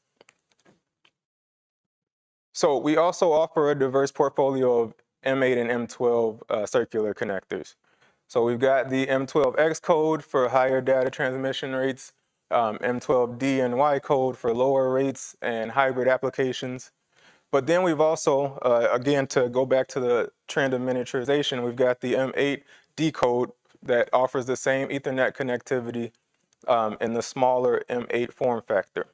So we also offer a diverse portfolio of M8 and M12 circular connectors. So we've got the M12X code for higher data transmission rates, M12D and Y code for lower rates and hybrid applications. But then we've also, again, to go back to the trend of miniaturization, we've got the M8D code that offers the same Ethernet connectivity in the smaller M8 form factor.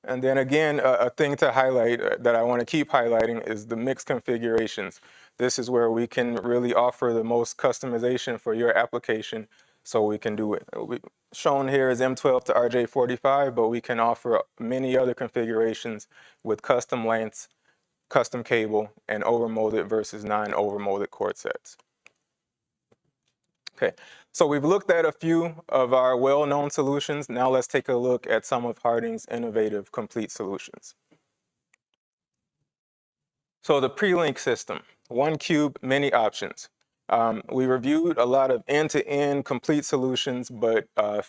And then again, a thing to highlight that I want to keep highlighting is the mixed configurations. This is where we can really offer the most customization for your application, so we can do it. Shown here is M12 to RJ45, but we can offer many other configurations with custom lengths, custom cable, and overmolded versus non-overmolded cord sets. Okay, So we've looked at a few of our well-known solutions. Now let's take a look at some of Harding's innovative complete solutions. So the pre-link system, one cube, many options. We reviewed a lot of end-to-end complete solutions, but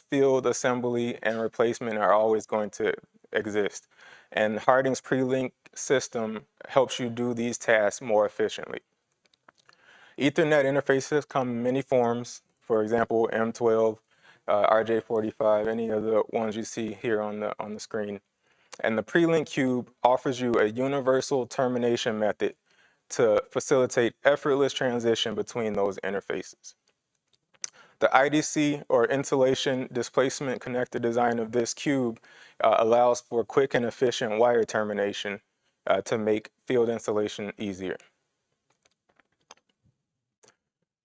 field assembly and replacement are always going to exist. And Harding's pre-link system helps you do these tasks more efficiently. Ethernet interfaces come in many forms. For example, M12, RJ45, any of the ones you see here on the screen. And the pre-link cube offers you a universal termination method to facilitate effortless transition between those interfaces. The IDC, or insulation displacement connector design of this cube, allows for quick and efficient wire termination to make field installation easier.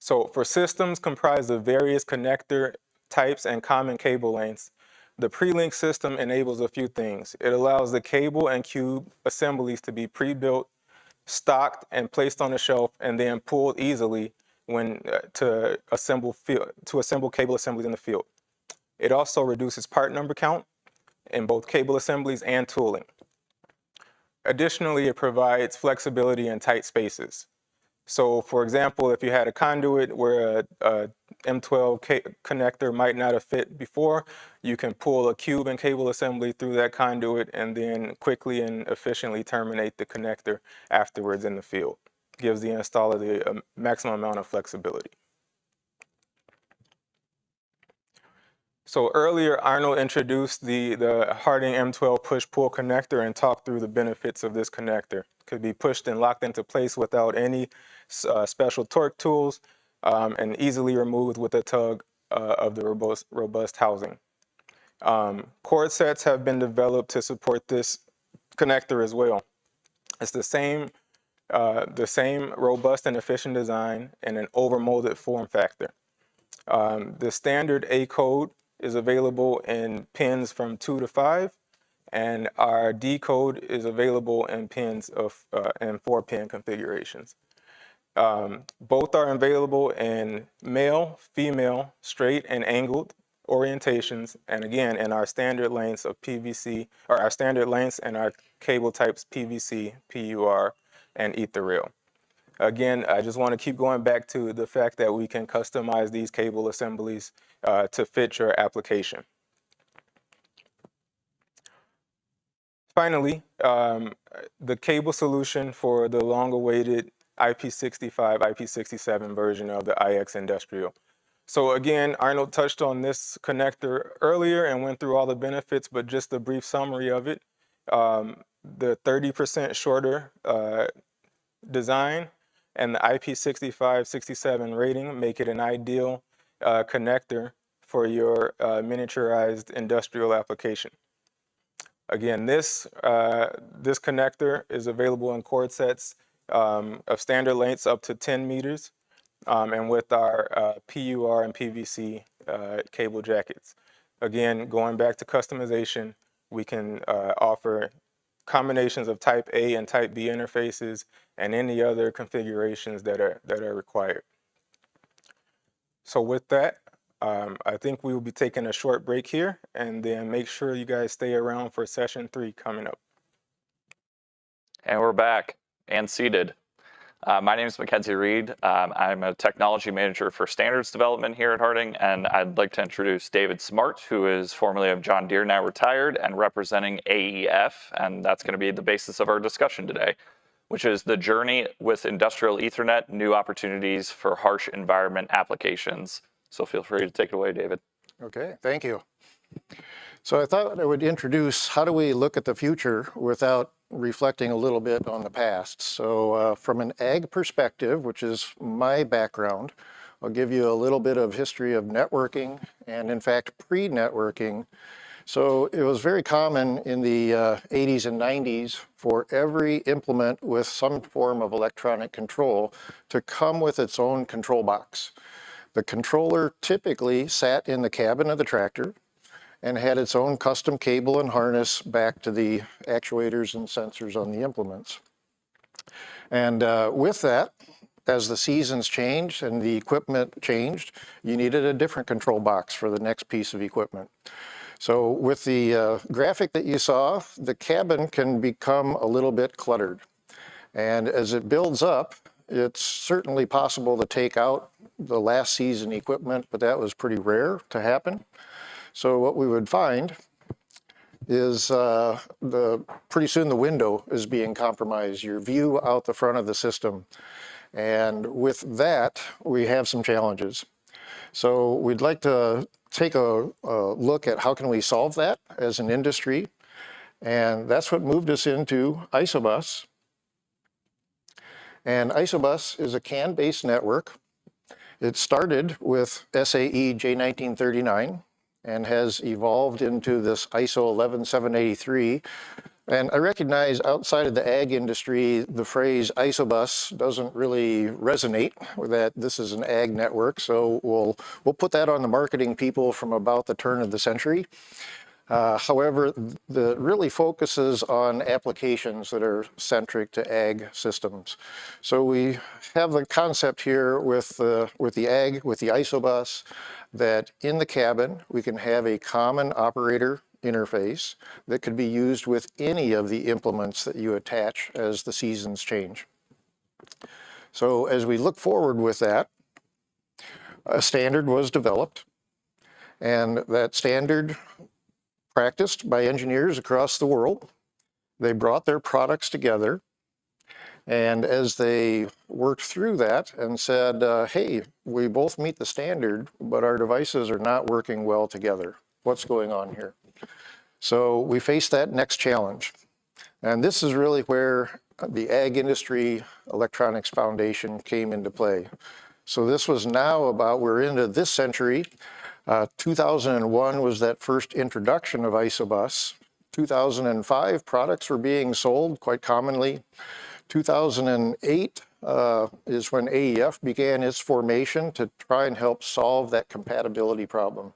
So for systems comprised of various connector types and common cable lengths, the pre-link system enables a few things. It allows the cable and cube assemblies to be pre-built, stocked, and placed on a shelf, and then pulled easily when to assemble cable assemblies in the field. It also reduces part number count in both cable assemblies and tooling. Additionally, it provides flexibility in tight spaces. So for example, if you had a conduit where a M12 connector might not have fit before, you can pull a cube and cable assembly through that conduit and then quickly and efficiently terminate the connector afterwards in the field. Gives the installer the maximum amount of flexibility. So earlier, Arnold introduced the Harding M12 push-pull connector and talked through the benefits of this connector. Could be pushed and locked into place without any special torque tools and easily removed with a tug of the robust housing. Cord sets have been developed to support this connector as well. It's the same robust and efficient design and an overmolded form factor. The standard A code is available in pins from 2 to 5, and our D code is available in pins of in 4-pin configurations. Both are available in male, female, straight, and angled orientations, and again in our standard lengths of PVC, or our standard lengths and our cable types PVC, PUR, and ether rail. Again, I just want to keep going back to the fact that we can customize these cable assemblies to fit your application. Finally, the cable solution for the long-awaited IP65, IP67 version of the IX Industrial. So again, Arnold touched on this connector earlier and went through all the benefits, but just a brief summary of it. The 30% shorter design and the IP65-67 rating make it an ideal connector for your miniaturized industrial application. Again, this connector is available in cord sets of standard lengths up to 10 meters and with our PUR and PVC cable jackets. Again, going back to customization, we can offer combinations of type A and type B interfaces and any other configurations that are required. So with that, I think we will be taking a short break here, and then make sure you guys stay around for session 3 coming up. And we're back and seated. My name is Mackenzie Reed. I'm a technology manager for standards development here at Harding, and I'd like to introduce David Smart, who is formerly of John Deere, now retired, and representing AEF, and that's going to be the basis of our discussion today, which is the journey with industrial Ethernet, new opportunities for harsh environment applications. So feel free to take it away, David. Okay, thank you. So I thought I would introduce how do we look at the future without reflecting a little bit on the past. So from an ag perspective, which is my background, I'll give you a little bit of history of networking and in fact pre-networking. So it was very common in the 80s and 90s for every implement with some form of electronic control to come with its own control box. The controller typically sat in the cabin of the tractor and had its own custom cable and harness back to the actuators and sensors on the implements. And with that, as the seasons changed and the equipment changed, you needed a different control box for the next piece of equipment. So with the graphic that you saw, the cabin can become a little bit cluttered. And as it builds up, it's certainly possible to take out the last season equipment, but that was pretty rare to happen. So what we would find is pretty soon the window is being compromised, your view out the front of the system. And with that, we have some challenges. So we'd like to take a look at how can we solve that as an industry. And that's what moved us into ISOBUS. And ISOBUS is a CAN-based network. It started with SAE J1939 and has evolved into this ISO 11783. And I recognize outside of the ag industry, the phrase ISOBUS doesn't really resonate with that. This is an ag network, so we'll put that on the marketing people from about the turn of the century. However, it really focuses on applications that are centric to ag systems. So we have the concept here with the ISOBUS, that in the cabin, we can have a common operator interface that could be used with any of the implements that you attach as the seasons change. So as we look forward with that, a standard was developed, and that standard practiced by engineers across the world. They brought their products together, and as they worked through that and said, hey, we both meet the standard, but our devices are not working well together. What's going on here? So we faced that next challenge. And this is really where the Ag Industry Electronics Foundation came into play. So this was now about, we're into this century. 2001 was that first introduction of ISOBUS. 2005, products were being sold quite commonly. 2008 is when AEF began its formation to try and help solve that compatibility problem.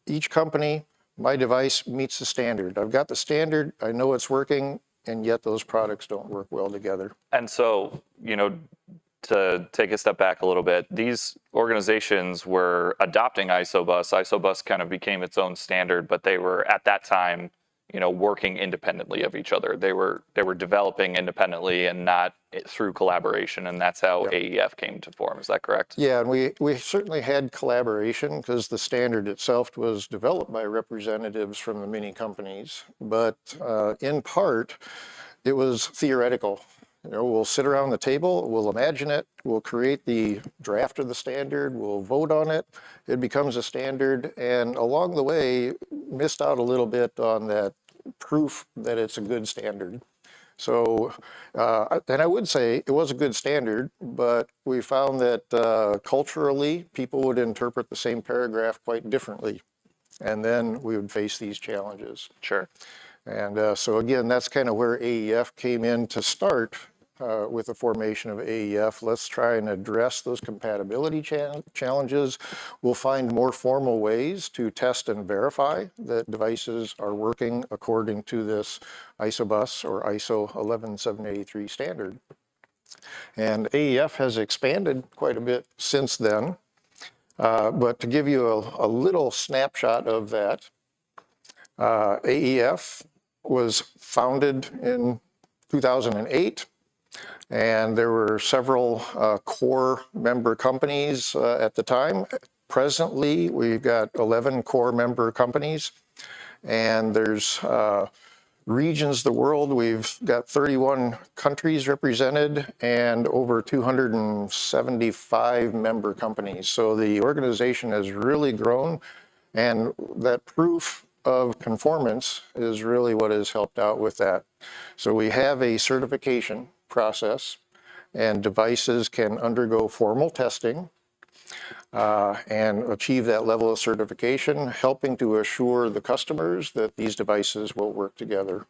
Each company, my device meets the standard. I've got the standard, I know it's working, and yet those products don't work well together. And so, you know, to take a step back a little bit, these organizations were adopting ISOBUS. ISOBUS kind of became its own standard, but they were at that time, you know, working independently of each other. They were developing independently and not through collaboration, and that's how AEF came to form. Is that correct? Yeah, and we certainly had collaboration because the standard itself was developed by representatives from the many companies, but in part, it was theoretical. You know, we'll sit around the table, we'll imagine it, we'll create the draft of the standard, we'll vote on it, it becomes a standard, and along the way, missed out a little bit on that proof that it's a good standard. So, and I would say it was a good standard, but we found that culturally, people would interpret the same paragraph quite differently, and then we would face these challenges. Sure. And so again, that's kind of where AEF came in to start with the formation of AEF. Let's try and address those compatibility challenges. We'll find more formal ways to test and verify that devices are working according to this ISOBUS or ISO 11783 standard. And AEF has expanded quite a bit since then. But to give you a little snapshot of that, AEF was founded in 2008. And there were several core member companies at the time. Presently, we've got 11 core member companies, and there's regions of the world. We've got 31 countries represented and over 275 member companies. So the organization has really grown, and that proof of conformance is really what has helped out with that. So we have a certification process, and devices can undergo formal testing and achieve that level of certification, helping to assure the customers that these devices will work together.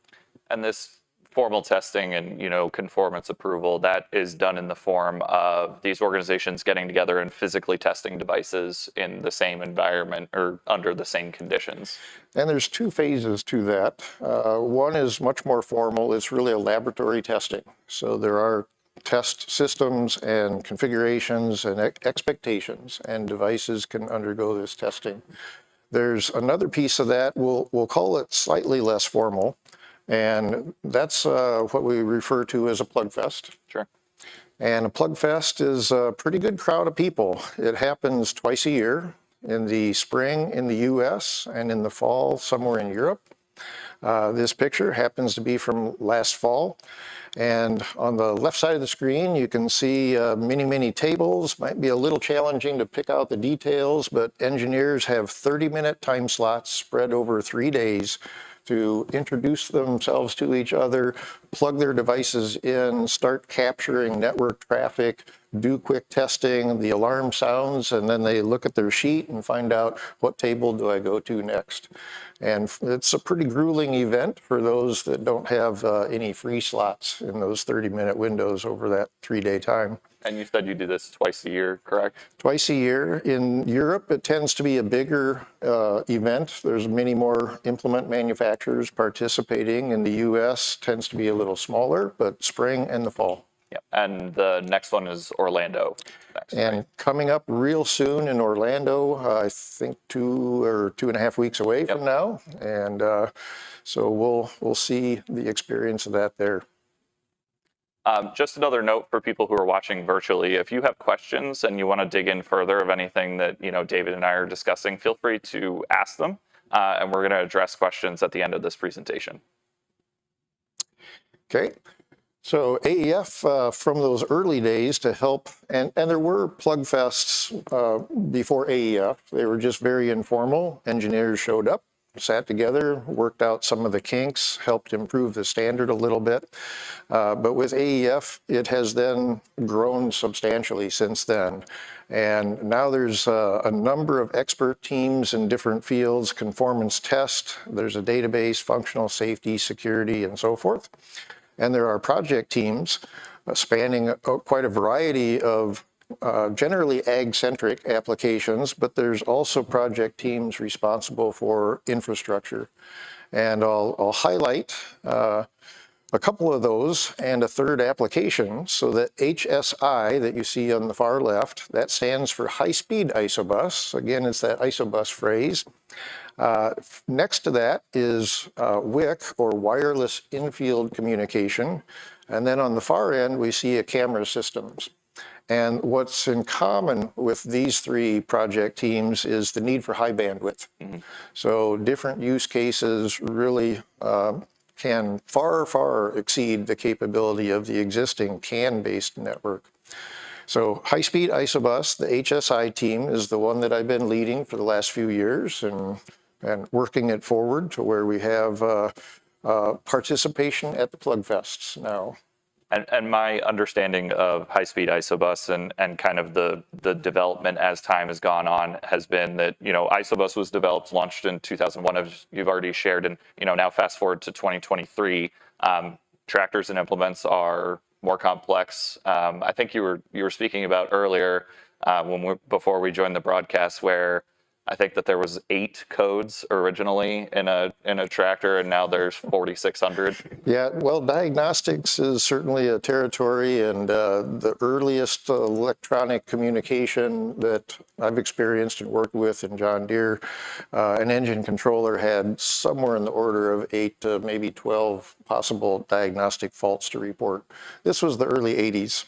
And this formal testing and, you know, conformance approval, that is done in the form of these organizations getting together and physically testing devices in the same environment or under the same conditions. And there's two phases to that. One is much more formal. It's really a laboratory testing. So there are test systems and configurations and expectations, and devices can undergo this testing. There's another piece of that, we'll call it slightly less formal, and that's what we refer to as a plug fest. Sure. And a plug fest is a pretty good crowd of people. It happens twice a year, in the spring in the US and in the fall somewhere in Europe. This picture happens to be from last fall. And on the left side of the screen, you can see many tables. Might be a little challenging to pick out the details, but engineers have 30-minute time slots spread over 3 days to introduce themselves to each other, plug their devices in, start capturing network traffic, do quick testing, the alarm sounds, and then they look at their sheet and find out what table do I go to next. And it's a pretty grueling event for those that don't have any free slots in those 30-minute windows over that 3-day time. And you said you do this twice a year, correct? Twice a year. In Europe, it tends to be a bigger event. There's many more implement manufacturers participating. In the US, tends to be a little smaller, but spring and the fall. Yeah. And the next one is Orlando. Next, and right? Coming up real soon in Orlando, I think 2 or 2.5 weeks away from now. And so we'll see the experience of that there. Just another note for people who are watching virtually, if you have questions and you want to dig in further of anything that David and I are discussing, feel free to ask them, and we're going to address questions at the end of this presentation. Okay, so AEF from those early days to help, and there were plug fests before AEF. They were just very informal. Engineers showed up, sat together, worked out some of the kinks, helped improve the standard a little bit. But with AEF, it has then grown substantially since then. And now there's a number of expert teams in different fields, conformance test, there's a database, functional safety, security, and so forth. And there are project teams spanning quite a variety of generally ag-centric applications, but there's also project teams responsible for infrastructure. And I'll highlight a couple of those and a third application. So that HSI that you see on the far left, that stands for high-speed isobus. Again, it's that isobus phrase. Next to that is WIC, or wireless in-field communication. And then on the far end, we see a camera systems. And what's in common with these three project teams is the need for high bandwidth. Mm-hmm. So different use cases really can far exceed the capability of the existing CAN-based network. So high-speed isobus, the HSI team, is the one that I've been leading for the last few years and working it forward to where we have participation at the plug fests now. And my understanding of high-speed isobus and kind of the development as time has gone on has been that, isobus was developed, launched in 2001, as you've already shared, and, now fast forward to 2023, tractors and implements are more complex. I think you were speaking about earlier before we joined the broadcast, where I think that there was 8 codes originally in a tractor, and now there's 4,600. Yeah, well, diagnostics is certainly a territory, and the earliest electronic communication that I've experienced and worked with in John Deere, an engine controller had somewhere in the order of 8 to maybe 12 possible diagnostic faults to report. This was the early 80s.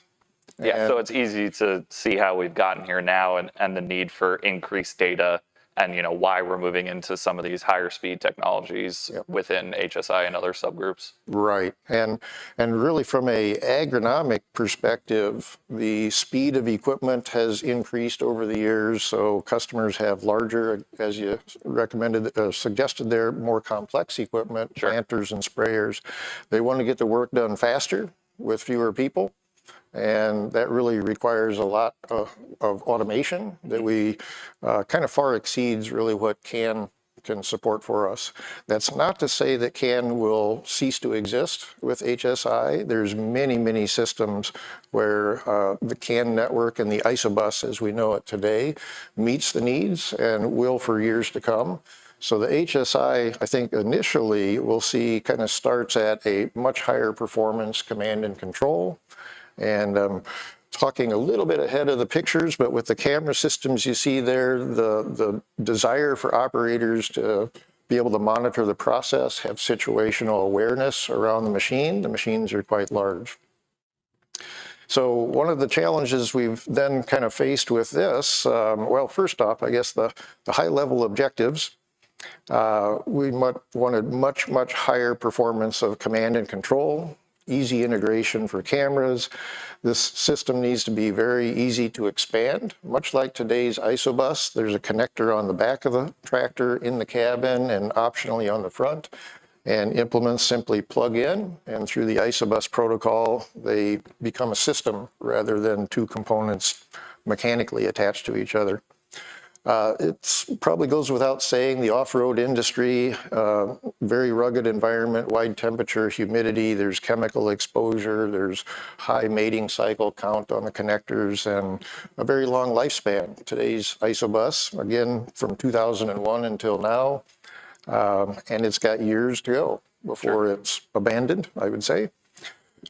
Yeah, so it's easy to see how we've gotten here now and the need for increased data and, why we're moving into some of these higher speed technologies within HSI and other subgroups. Right. And really from a agronomic perspective, the speed of equipment has increased over the years. So customers have larger, as you suggested there, more complex equipment, Sure. planters and sprayers. They want to get the work done faster with fewer people. And that really requires a lot of automation that we kind of far exceeds really what CAN can support for us. That's not to say that CAN will cease to exist with HSI. There's many systems where the CAN network and the isobus as we know it today meets the needs and will for years to come. So the HSI, I think initially we'll see kind of starts at a much higher performance command and control. And talking a little bit ahead of the pictures, but with the camera systems you see there, the desire for operators to be able to monitor the process, have situational awareness around the machines are quite large. So one of the challenges we've then kind of faced with this, well, first off, I guess the high level objectives, we wanted much higher performance of command and control, easy integration for cameras. This system needs to be very easy to expand. Much like today's ISOBUS, there's a connector on the back of the tractor, in the cabin, and optionally on the front. And implements simply plug in, and through the ISOBUS protocol, they become a system rather than two components mechanically attached to each other. It probably goes without saying, the off-road industry, very rugged environment, wide temperature, humidity, there's chemical exposure, there's high mating cycle count on the connectors, and a very long lifespan. Today's ISOBUS, again, from 2001 until now, and it's got years to go before it's abandoned, I would say.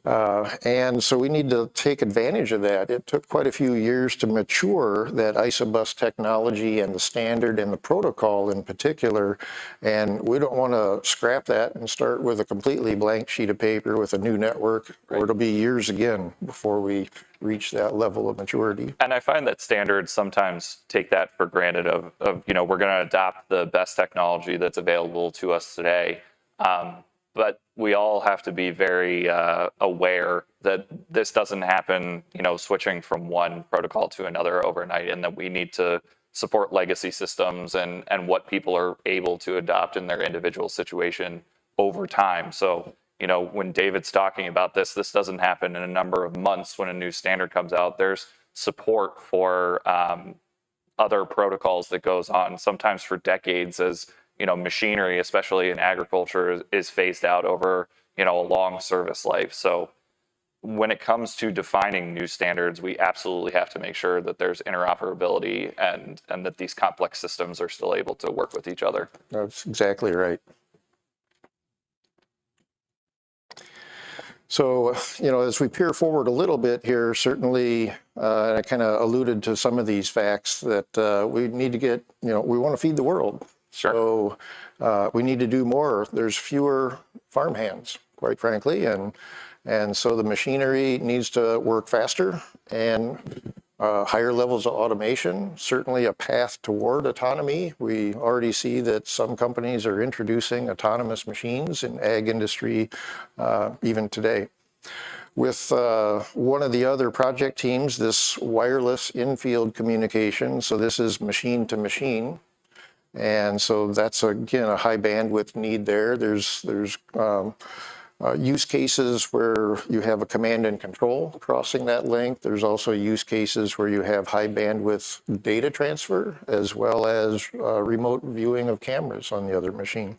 And so we need to take advantage of that. It took quite a few years to mature that ISOBUS technology and the standard and the protocol in particular. And we don't want to scrap that and start with a completely blank sheet of paper with a new network, or it'll be years again before we reach that level of maturity. And I find that standards sometimes take that for granted of you know, we're going to adopt the best technology that's available to us today. But we all have to be very aware that this doesn't happen, you know, switching from one protocol to another overnight, and that we need to support legacy systems and what people are able to adopt in their individual situation over time. So, you know, when David's talking about this doesn't happen in a number of months when a new standard comes out. There's support for other protocols that goes on, sometimes for decades, as you know, machinery, especially in agriculture, is phased out over, you know, a long service life. So when it comes to defining new standards, we absolutely have to make sure that there's interoperability and that these complex systems are still able to work with each other. That's exactly right. So, you know, as we peer forward a little bit here, certainly, I kind of alluded to some of these facts that we need to get, you know, we want to feed the world. Sure. So we need to do more. There's fewer farm hands, quite frankly, and so the machinery needs to work faster, and higher levels of automation, certainly a path toward autonomy. We already see that some companies are introducing autonomous machines in ag industry even today. With one of the other project teams, this wireless in-field communication, so this is machine to machine. And so that's, again, a high bandwidth need there. There's use cases where you have a command and control crossing that link. There's also use cases where you have high bandwidth data transfer, as well as remote viewing of cameras on the other machine.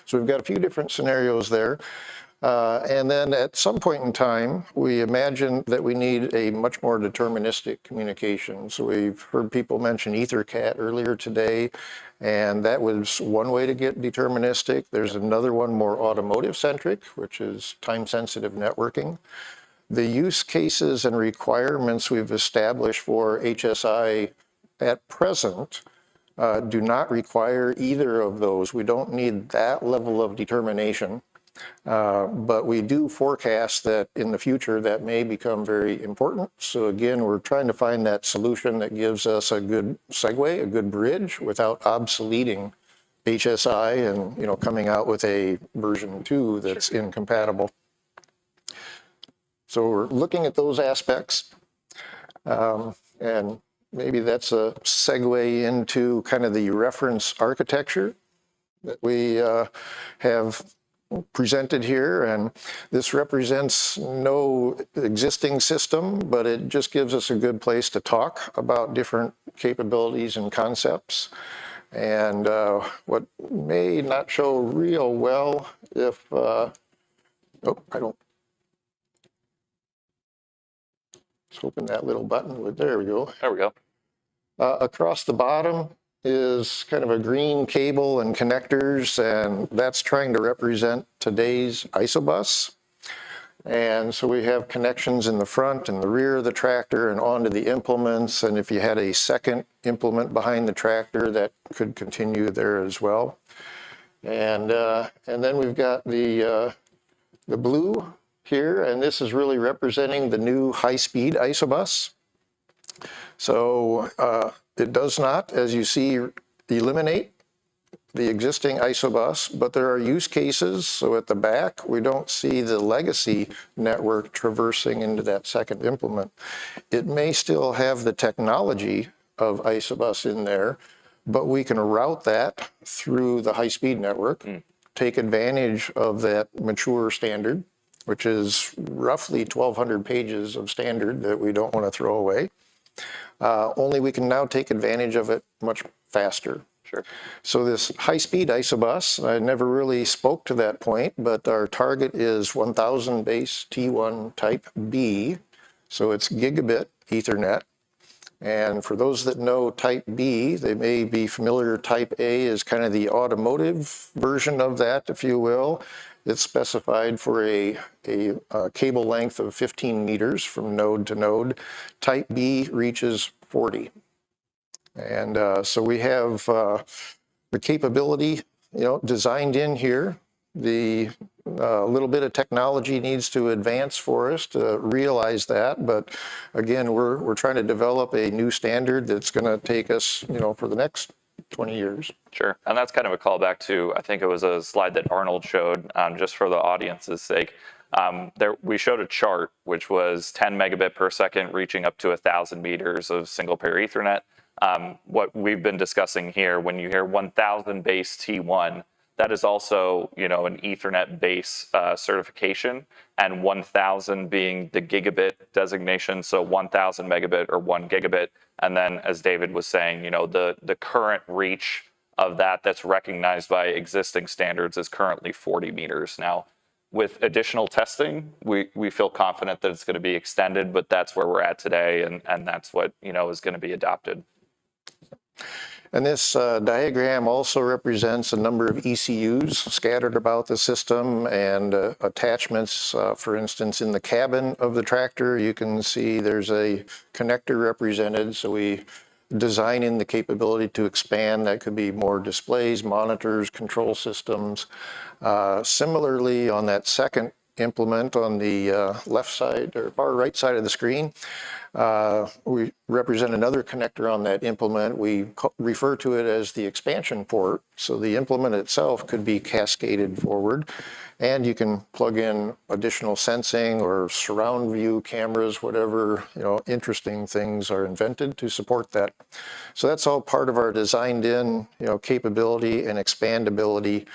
So we've got a few different scenarios there. And then at some point in time, we imagine that we need a much more deterministic communication. So we've heard people mention EtherCAT earlier today, and that was one way to get deterministic. There's another one more automotive-centric, which is time-sensitive networking. The use cases and requirements we've established for HSI at present do not require either of those. We don't need that level of determination. But we do forecast that in the future that may become very important. So again, we're trying to find that solution that gives us a good segue, a good bridge, without obsoleting HSI and, you know, coming out with a version 2 that's incompatible. So we're looking at those aspects, and maybe that's a segue into kind of the reference architecture that we have presented here. And this represents no existing system, but it just gives us a good place to talk about different capabilities and concepts. And what may not show real well if, oh, I don't, just hoping that little button would, there we go. There we go. Across the bottom is kind of a green cable and connectors, and that's trying to represent today's ISOBUS. And so we have connections in the front and the rear of the tractor and onto the implements. And if you had a second implement behind the tractor, that could continue there as well. And then we've got the blue here, and this is really representing the new high-speed isobus. So it does not, as you see, eliminate the existing isobus, but there are use cases. So at the back, we don't see the legacy network traversing into that second implement. It may still have the technology of isobus in there, but we can route that through the high-speed network, take advantage of that mature standard, which is roughly 1,200 pages of standard that we don't want to throw away. Only we can now take advantage of it much faster. Sure. So this high-speed isobus, I never really spoke to that point, but our target is 1000 base T1 type B. So it's gigabit Ethernet. And for those that know type B, they may be familiar. Type A is kind of the automotive version of that, if you will. It's specified for a cable length of 15 meters from node to node. Type B reaches 40. And so we have the capability, designed in here. The little bit of technology needs to advance for us to realize that. But again, we're trying to develop a new standard that's going to take us, for the next 20 years. Sure. And that's kind of a callback to, I think it was a slide that Arnold showed, just for the audience's sake. We showed a chart which was 10 megabit per second reaching up to 1,000 meters of single pair Ethernet. What we've been discussing here, when you hear 1,000 base T1, that is also, an Ethernet base certification, and 1,000 being the gigabit designation, so 1,000 megabit or 1 gigabit. And then, as David was saying, the current reach of that's recognized by existing standards is currently 40 meters. Now, with additional testing, we feel confident that it's going to be extended, but that's where we're at today, and that's what is going to be adopted. And this diagram also represents a number of ECUs scattered about the system and attachments. For instance, in the cabin of the tractor, you can see there's a connector represented. So we design in the capability to expand. That could be more displays, monitors, control systems. Similarly, on that second implement on the left side or far right side of the screen, we represent another connector on that implement. We refer to it as the expansion port. So the implement itself could be cascaded forward, and you can plug in additional sensing or surround view cameras, whatever interesting things are invented to support that. So that's all part of our designed in capability and expandability.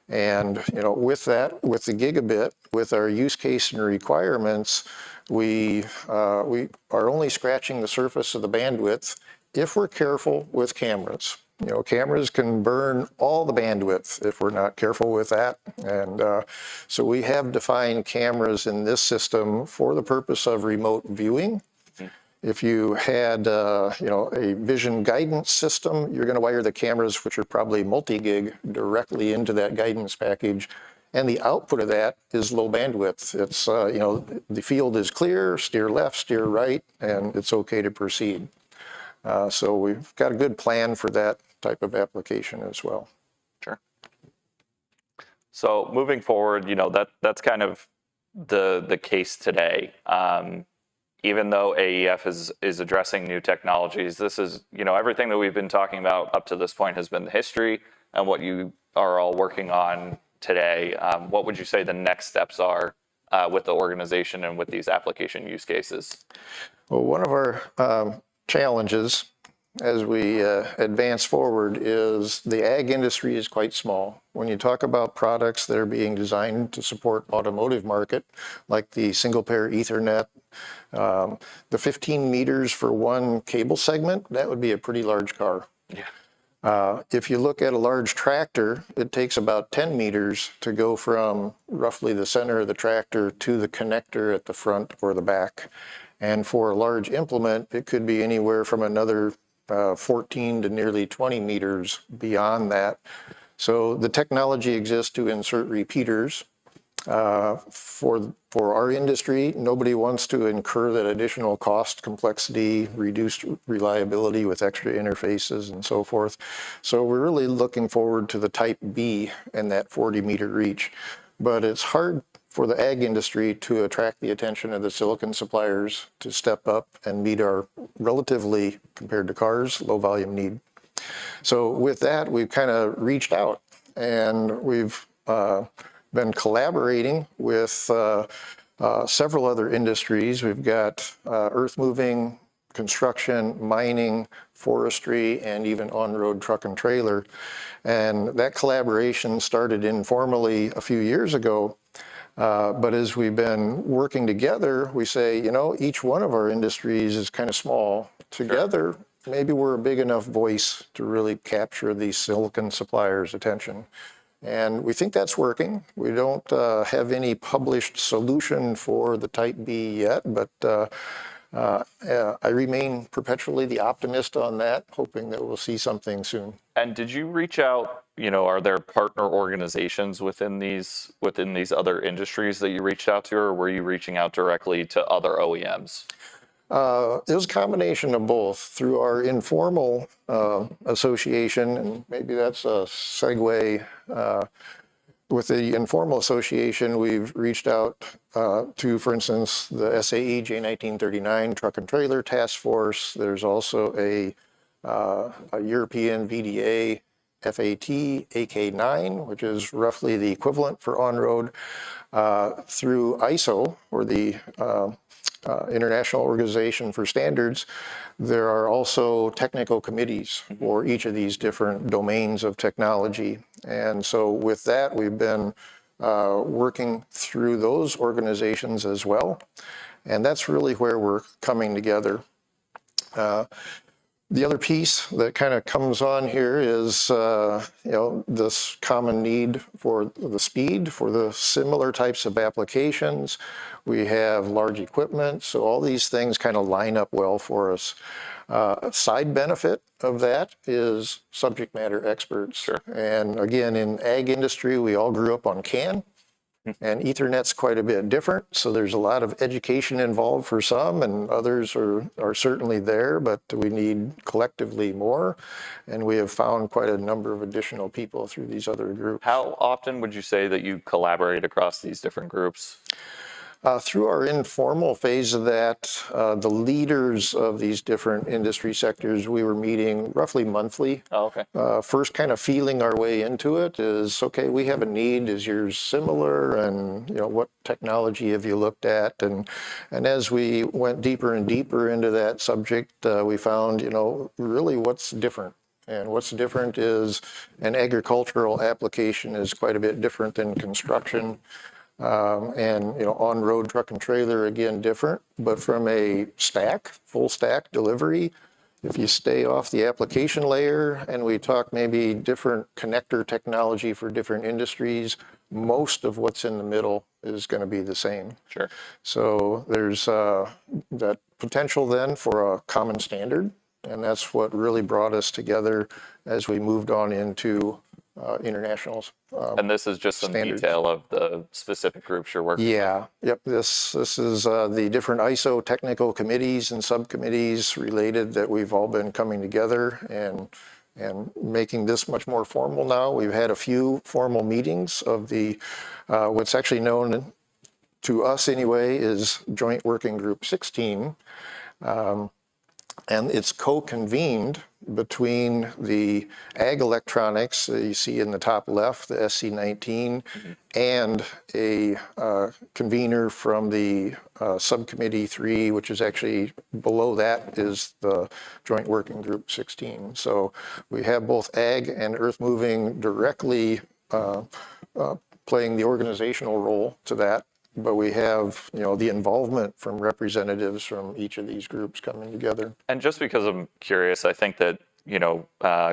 And with that, with the gigabit, with our use case and requirements, we are only scratching the surface of the bandwidth if we're careful with cameras. Cameras can burn all the bandwidth if we're not careful with that. And so we have defined cameras in this system for the purpose of remote viewing. If you had, a vision guidance system, you're going to wire the cameras, which are probably multi-gig, directly into that guidance package. And the output of that is low bandwidth. It's, the field is clear, steer left, steer right, and it's okay to proceed. So we've got a good plan for that type of application as well. Sure. So moving forward, that's kind of the case today. Even though AEF is addressing new technologies, this is, everything that we've been talking about up to this point has been the history and what you are all working on today. What would you say the next steps are with the organization and with these application use cases? Well, one of our challenges as we advance forward is the ag industry is quite small. When you talk about products that are being designed to support automotive market, like the single pair Ethernet, the 15 meters for one cable segment, that would be a pretty large car. Yeah. If you look at a large tractor, it takes about 10 meters to go from roughly the center of the tractor to the connector at the front or the back. And for a large implement, it could be anywhere from another 14 to nearly 20 meters beyond that. So the technology exists to insert repeaters For our industry, nobody wants to incur that additional cost, complexity, reduced reliability with extra interfaces and so forth. So we're really looking forward to the Type B and that 40-meter reach. But it's hard for the ag industry to attract the attention of the silicon suppliers to step up and meet our relatively, compared to cars, low volume need. So with that, we've kind of reached out, and we've been collaborating with several other industries. We've got earth moving, construction, mining, forestry, and even on-road truck and trailer. And that collaboration started informally a few years ago. But as we've been working together, we say, you know, each one of our industries is kind of small. Together, maybe we're a big enough voice to really capture these silicon suppliers' attention. And we think that's working. We don't have any published solution for the Type B yet, but I remain perpetually the optimist on that, hoping that we'll see something soon. And did you reach out, you know, are there partner organizations within these other industries that you reached out to, or were you reaching out directly to other OEMs? It was a combination of both. Through our informal association, and maybe that's a segue, with the informal association, we've reached out to, for instance, the SAE J1939 Truck and Trailer Task Force. There's also a European VDA FAT AK9, which is roughly the equivalent for on-road. Through ISO, or the International Organization for Standards, there are also technical committees for each of these different domains of technology. And so with that, we've been working through those organizations as well. And that's really where we're coming together. The other piece that kind of comes on here is, you know, this common need for the speed for the similar types of applications. We have large equipment, so all these things kind of line up well for us. A side benefit of that is subject matter experts. Sure. And again, in ag industry, we all grew up on CAN. And Ethernet's quite a bit different, so there's a lot of education involved for some, and others are certainly there, but we need collectively more, and we have found quite a number of additional people through these other groups. How often would you say that you collaborate across these different groups? Through our informal phase of that, the leaders of these different industry sectors, we were meeting roughly monthly. Oh, okay. First kind of feeling our way into it is, okay, we have a need, is yours similar? And, you know, what technology have you looked at? And as we went deeper and deeper into that subject, we found, you know, really what's different. And what's different is an agricultural application is quite a bit different than construction. And, you know, on-road truck and trailer, again, different, but from a stack, full stack delivery, if you stay off the application layer and we talk maybe different connector technology for different industries, most of what's in the middle is going to be the same. Sure. So there's that potential then for a common standard, and that's what really brought us together as we moved on into internationals. And this is just some standards. detail of the specific groups you're working with. Yeah, yep. This is the different ISO technical committees and subcommittees related that we've all been coming together and making this much more formal now. We've had a few formal meetings of the what's actually known to us anyway is Joint Working Group 16. And it's co-convened between the ag electronics you see in the top left, the SC19, and a convener from the subcommittee 3, which is actually below that is the Joint Working Group 16. So we have both ag and earth moving directly playing the organizational role to that. But we have, you know, the involvement from representatives from each of these groups coming together. And just because I'm curious, I think that, you know,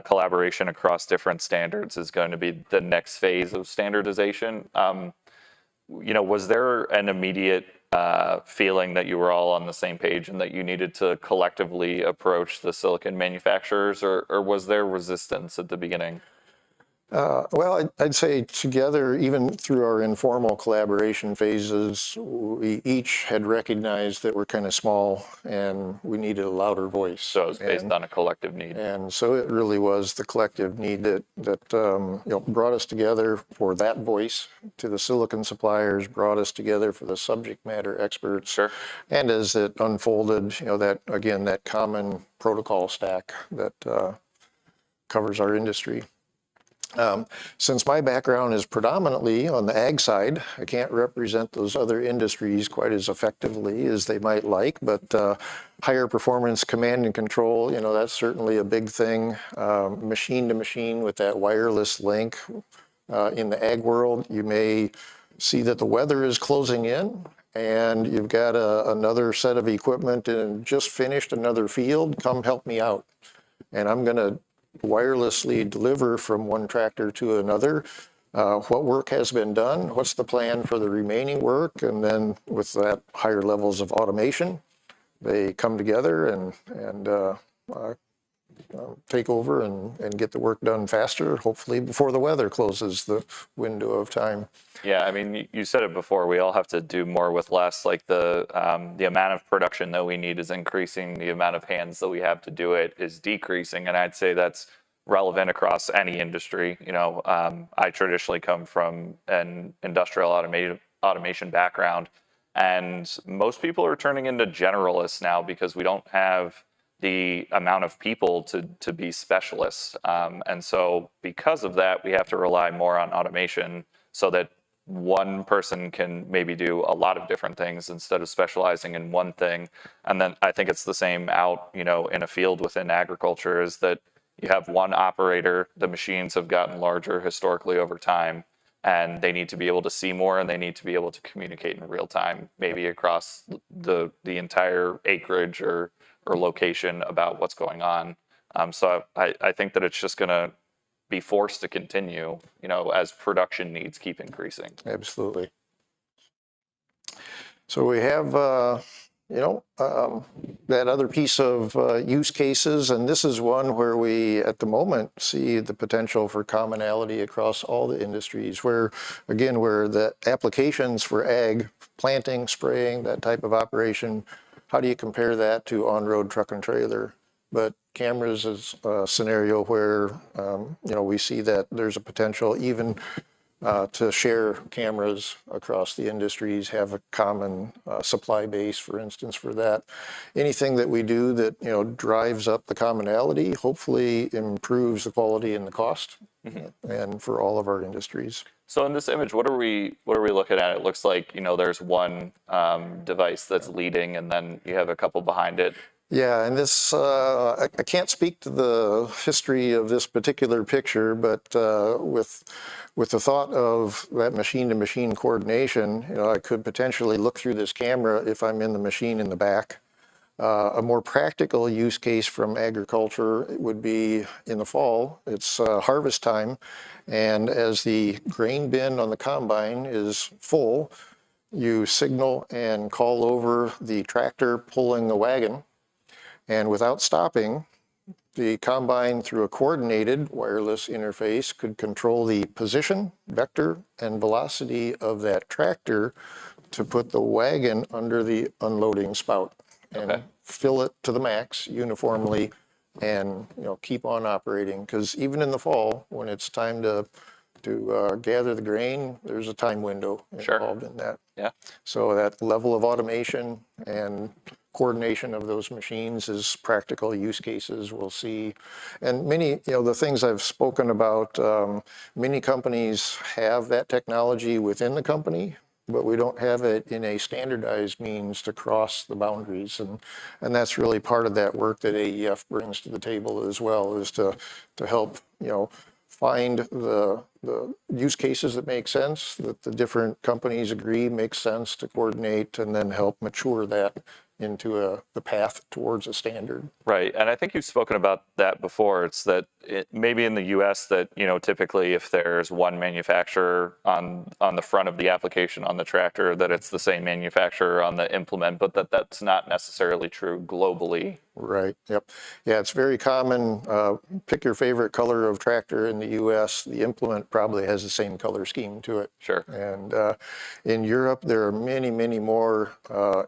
collaboration across different standards is going to be the next phase of standardization. You know, was there an immediate feeling that you were all on the same page and that you needed to collectively approach the silicon manufacturers, or was there resistance at the beginning? Well, I'd say together, even through our informal collaboration phases, we each had recognized that we're kind of small and we needed a louder voice. So it's based on a collective need. And so it really was the collective need that brought us together for that voice to the silicon suppliers, brought us together for the subject matter experts. Sure. And as it unfolded, that common protocol stack that covers our industry. Since my background is predominantly on the ag side, I can't represent those other industries quite as effectively as they might like, but higher performance command and control, that's certainly a big thing. Machine to machine with that wireless link. In the ag world, you may see that the weather is closing in and you've got another set of equipment and just finished another field, come help me out. And I'm going to wirelessly deliver from one tractor to another what work has been done, what's the plan for the remaining work, and then with that higher levels of automation, they come together and take over and get the work done faster, hopefully before the weather closes the window of time. Yeah, I mean, you said it before, we all have to do more with less. Like the amount of production that we need is increasing, the amount of hands that we have to do it is decreasing, and I'd say that's relevant across any industry. I traditionally come from an industrial automation background, and most people are turning into generalists now because we don't have the amount of people to be specialists. And so because of that, we have to rely more on automation so that one person can maybe do a lot of different things instead of specializing in one thing. And then I think it's the same out, in a field within agriculture, is that you have one operator, the machines have gotten larger historically over time, and they need to be able to see more and they need to be able to communicate in real time, maybe across the entire acreage or location about what's going on. So I think that it's just going to be forced to continue, as production needs keep increasing. Absolutely. So we have, that other piece of use cases, and this is one where we, at the moment, see the potential for commonality across all the industries, where the applications for ag, planting, spraying, that type of operation, how do you compare that to on-road truck and trailer? But cameras is a scenario where, we see that there's a potential even to share cameras across the industries, have a common supply base, for instance, for that. Anything that we do that, drives up the commonality, hopefully improves the quality and the cost, and for all of our industries. So in this image, what are we looking at? It looks like, there's one device that's leading and then you have a couple behind it. Yeah, and this, I can't speak to the history of this particular picture, but with the thought of that machine-to-machine coordination, I could potentially look through this camera if I'm in the machine in the back. A more practical use case from agriculture would be in the fall. It's harvest time, and as the grain bin on the combine is full, you signal and call over the tractor pulling the wagon. And without stopping, the combine, through a coordinated wireless interface, could control the position, vector, and velocity of that tractor to put the wagon under the unloading spout and fill it to the max uniformly and keep on operating. Because even in the fall, when it's time to gather the grain, there's a time window involved in that. Yeah. So that level of automation and coordination of those machines is practical use cases we'll see. And many, the things I've spoken about, many companies have that technology within the company, but we don't have it in a standardized means to cross the boundaries. And that's really part of that work that AEF brings to the table as well, is to help, find the use cases that make sense, that the different companies agree makes sense to coordinate, and then help mature that into the path towards a standard. Right, and I think you've spoken about that before. It's that maybe in the U.S. that, you know, typically if there's one manufacturer on the front of the application on the tractor, that it's the same manufacturer on the implement, but that's not necessarily true globally. Right. Yep. Yeah, it's very common. Pick your favorite color of tractor in the U.S. The implement probably has the same color scheme to it. Sure. And in Europe, there are many, many more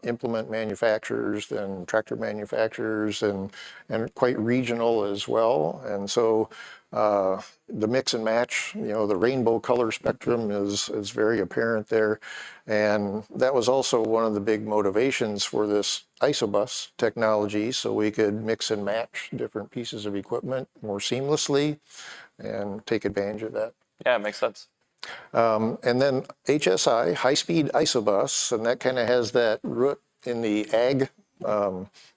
implement manufacturers than tractor manufacturers, and quite regional as well. And so the mix and match, you know, the rainbow color spectrum is very apparent there. And that was also one of the big motivations for this ISOBUS technology, so we could mix and match different pieces of equipment more seamlessly and take advantage of that. Yeah, it makes sense. And then HSI, high-speed ISOBUS, and that kind of has that root in the ag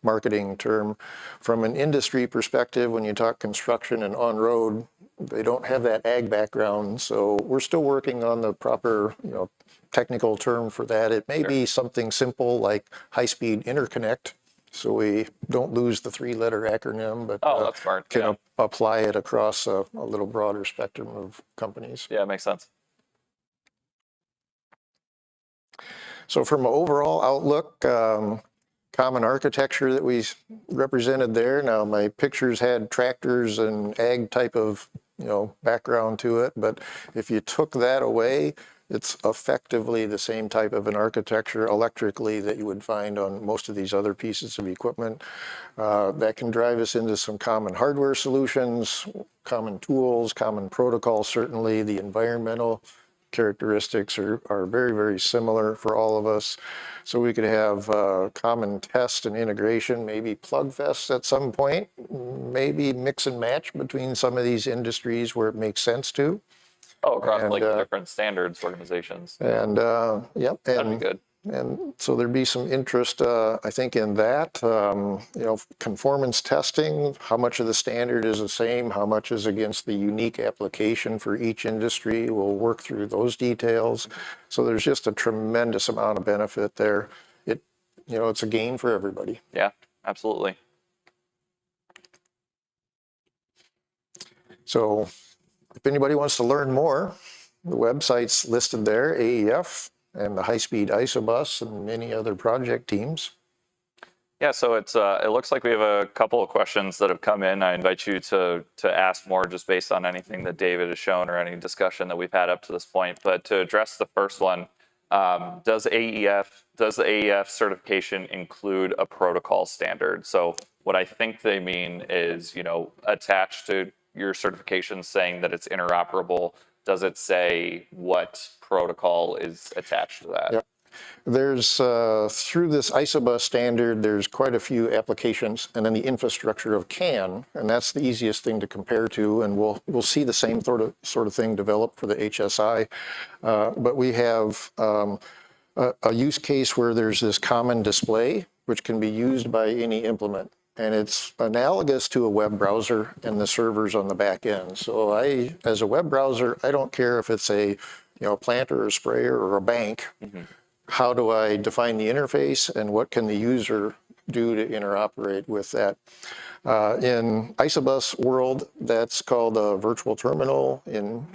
marketing term. From an industry perspective, when you talk construction and on-road, they don't have that ag background, so we're still working on the proper, you know, technical term for that. It may be something simple like high-speed interconnect, so we don't lose the three-letter acronym, but that's smart. can apply it across a little broader spectrum of companies. Yeah, it makes sense. So from an overall outlook, common architecture that we represented there. Now my pictures had tractors and ag type of, you know, background to it, but if you took that away, it's effectively the same type of an architecture electrically that you would find on most of these other pieces of equipment. That can drive us into some common hardware solutions, common tools, common protocols. Certainly the environmental characteristics are very, very similar for all of us. So we could have common test and integration, maybe plug fests at some point, maybe mix and match between some of these industries where it makes sense to. Oh, across like different standards organizations. And yep. That'd be good. And so there'd be some interest, I think, in that. You know, conformance testing, how much of the standard is the same, how much is against the unique application for each industry. We'll work through those details. So there's just a tremendous amount of benefit there. You know, it's a gain for everybody. Yeah, absolutely. So if anybody wants to learn more, the website's listed there, AEF, and the high-speed ISOBUS and many other project teams. Yeah, so it looks like we have a couple of questions that have come in. I invite you to ask more just based on anything that David has shown or any discussion that we've had up to this point. But to address the first one, does the AEF certification include a protocol standard? So what I think they mean is, you know, attached to your certification saying that it's interoperable, does it say what protocol is attached to that? Yep. There's, through this ISOBUS standard, there's quite a few applications, and then the infrastructure of CAN, and that's the easiest thing to compare to, and we'll see the same sort of thing develop for the HSI. But we have a use case where there's this common display, which can be used by any implement. And it's analogous to a web browser and the servers on the back end. So as a web browser, I don't care if it's a, you know, planter or a sprayer or a bank. Mm-hmm. How do I define the interface and what can the user do to interoperate with that? In ISOBUS world, that's called a virtual terminal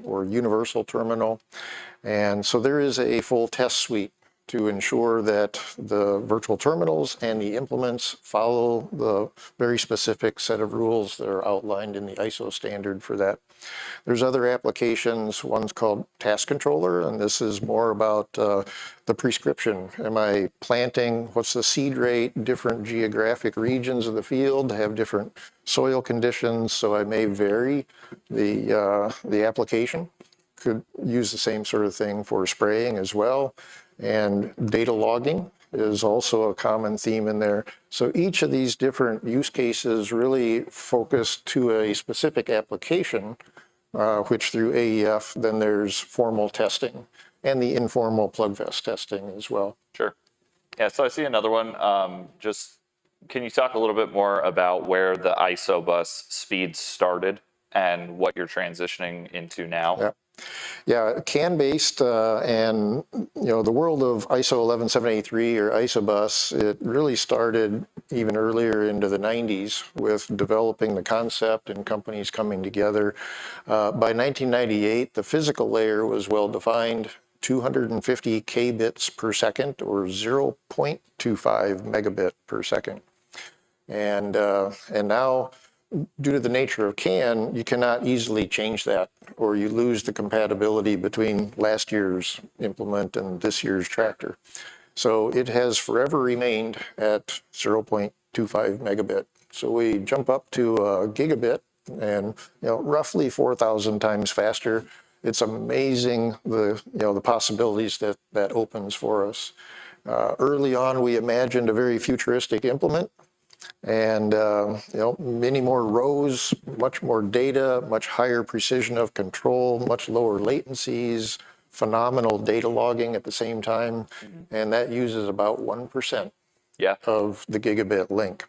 or universal terminal. And so there is a full test suite to ensure that the virtual terminals and the implements follow the very specific set of rules that are outlined in the ISO standard for that. There's other applications. One's called Task Controller, and this is more about the prescription. Am I planting? What's the seed rate? Different geographic regions of the field have different soil conditions, so I may vary the application. Could use the same sort of thing for spraying as well. And data logging is also a common theme in there. So each of these different use cases really focus to a specific application, which through AEF, then there's formal testing and the informal plug fest testing as well. Sure. Yeah, so I see another one. Just can you talk a little bit more about where the ISOBUS speed started and what you're transitioning into now? Yeah. Yeah, CAN-based and the world of ISO 11783 or ISOBUS, it really started even earlier into the 90s with developing the concept and companies coming together. By 1998, the physical layer was well defined, 250 kbits per second or 0.25 megabit per second. And now, due to the nature of CAN, you cannot easily change that, or you lose the compatibility between last year's implement and this year's tractor. So it has forever remained at 0.25 megabit. So we jump up to a gigabit and roughly 4,000 times faster. It's amazing the possibilities that opens for us. Early on, we imagined a very futuristic implement. And many more rows, much more data, much higher precision of control, much lower latencies, phenomenal data logging at the same time, and that uses about 1% of the gigabit link.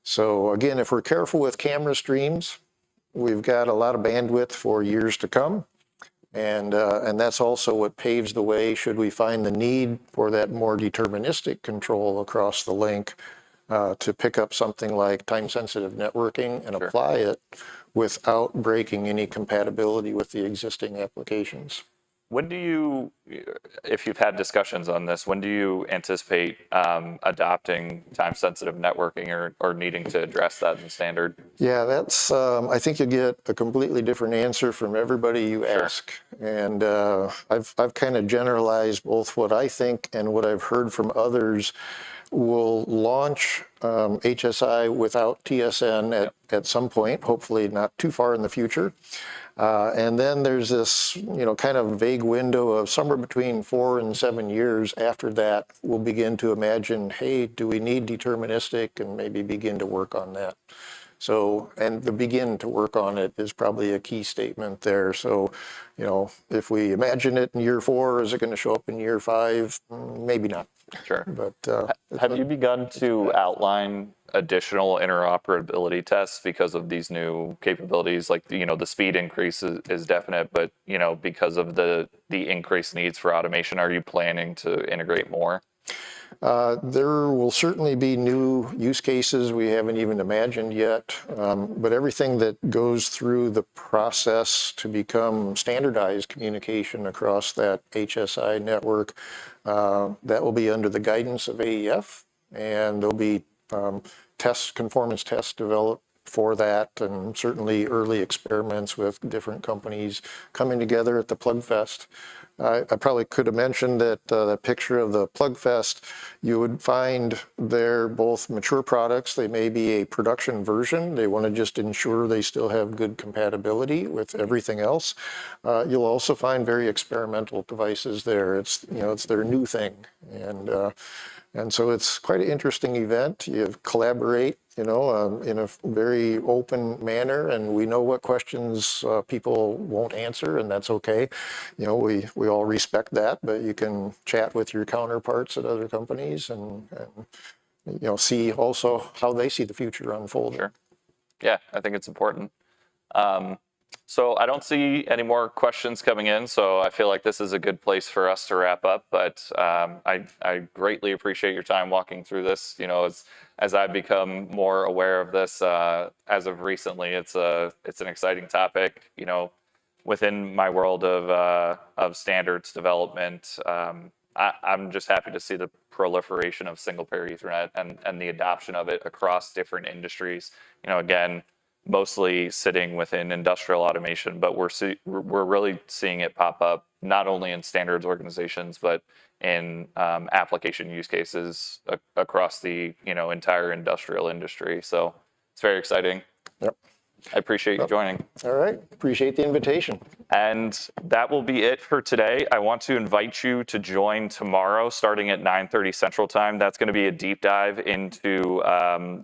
So again, if we're careful with camera streams, we've got a lot of bandwidth for years to come. And that's also what paves the way should we find the need for that more deterministic control across the link. To pick up something like time-sensitive networking and apply it without breaking any compatibility with the existing applications. When do you, if you've had discussions on this, when do you anticipate adopting time-sensitive networking or needing to address that in the standard? Yeah, that's, I think you'll get a completely different answer from everybody you ask. And I've kind of generalized both what I think and what I've heard from others. We'll launch HSI without TSN at some point, hopefully not too far in the future. And then there's this, kind of vague window of somewhere between 4 and 7 years after that, we'll begin to imagine, hey, do we need deterministic, and maybe begin to work on that. So, and the begin to work on it is probably a key statement there. So, if we imagine it in year 4, is it going to show up in year 5? Maybe not. Sure. But have you begun to outline additional interoperability tests because of these new capabilities? Like, the speed increase is definite, but, because of the increased needs for automation, are you planning to integrate more? There will certainly be new use cases we haven't even imagined yet, but everything that goes through the process to become standardized communication across that HSI network, that will be under the guidance of AEF, and there'll be conformance tests developed for that, and certainly early experiments with different companies coming together at the Plugfest. I probably could have mentioned that the picture of the Plugfest, you would find there both mature products. They may be a production version. They want to just ensure they still have good compatibility with everything else. You'll also find very experimental devices there. It's their new thing, and so it's quite an interesting event. You collaborate, in a very open manner, and we know what questions people won't answer, and that's okay. We all respect that, but you can chat with your counterparts at other companies and see also how they see the future unfolding. Sure. Yeah, I think it's important. So I don't see any more questions coming in, so I feel like this is a good place for us to wrap up. But I greatly appreciate your time walking through this. As I've become more aware of this as of recently, it's an exciting topic. Within my world of standards development, I'm just happy to see the proliferation of single pair Ethernet and the adoption of it across different industries. Again, mostly sitting within industrial automation, but we're really seeing it pop up not only in standards organizations, but in application use cases across the entire industrial industry. So it's very exciting. Yep. I appreciate you joining. All right. Appreciate the invitation. And that will be it for today. I want to invite you to join tomorrow starting at 9:30 Central Time. That's going to be a deep dive into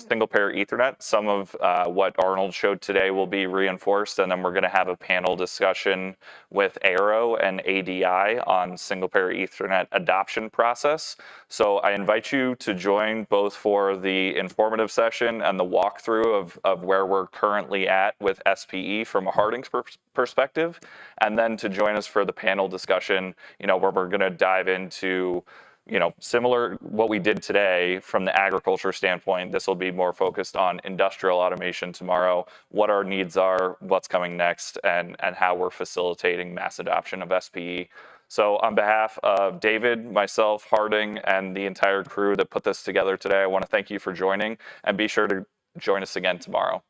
single pair Ethernet. Some of what Arnold showed today will be reinforced, and then we're going to have a panel discussion with Arrow and ADI on single pair Ethernet adoption process. So I invite you to join both for the informative session and the walkthrough of where we're currently at with SPE from a Harding's perspective, and then to join us for the panel discussion, where we're going to dive into similar what we did today from the agriculture standpoint. This will be more focused on industrial automation tomorrow, what our needs are, what's coming next, and how we're facilitating mass adoption of SPE. So on behalf of David, myself, Harding, and the entire crew that put this together today, I want to thank you for joining, and be sure to join us again tomorrow.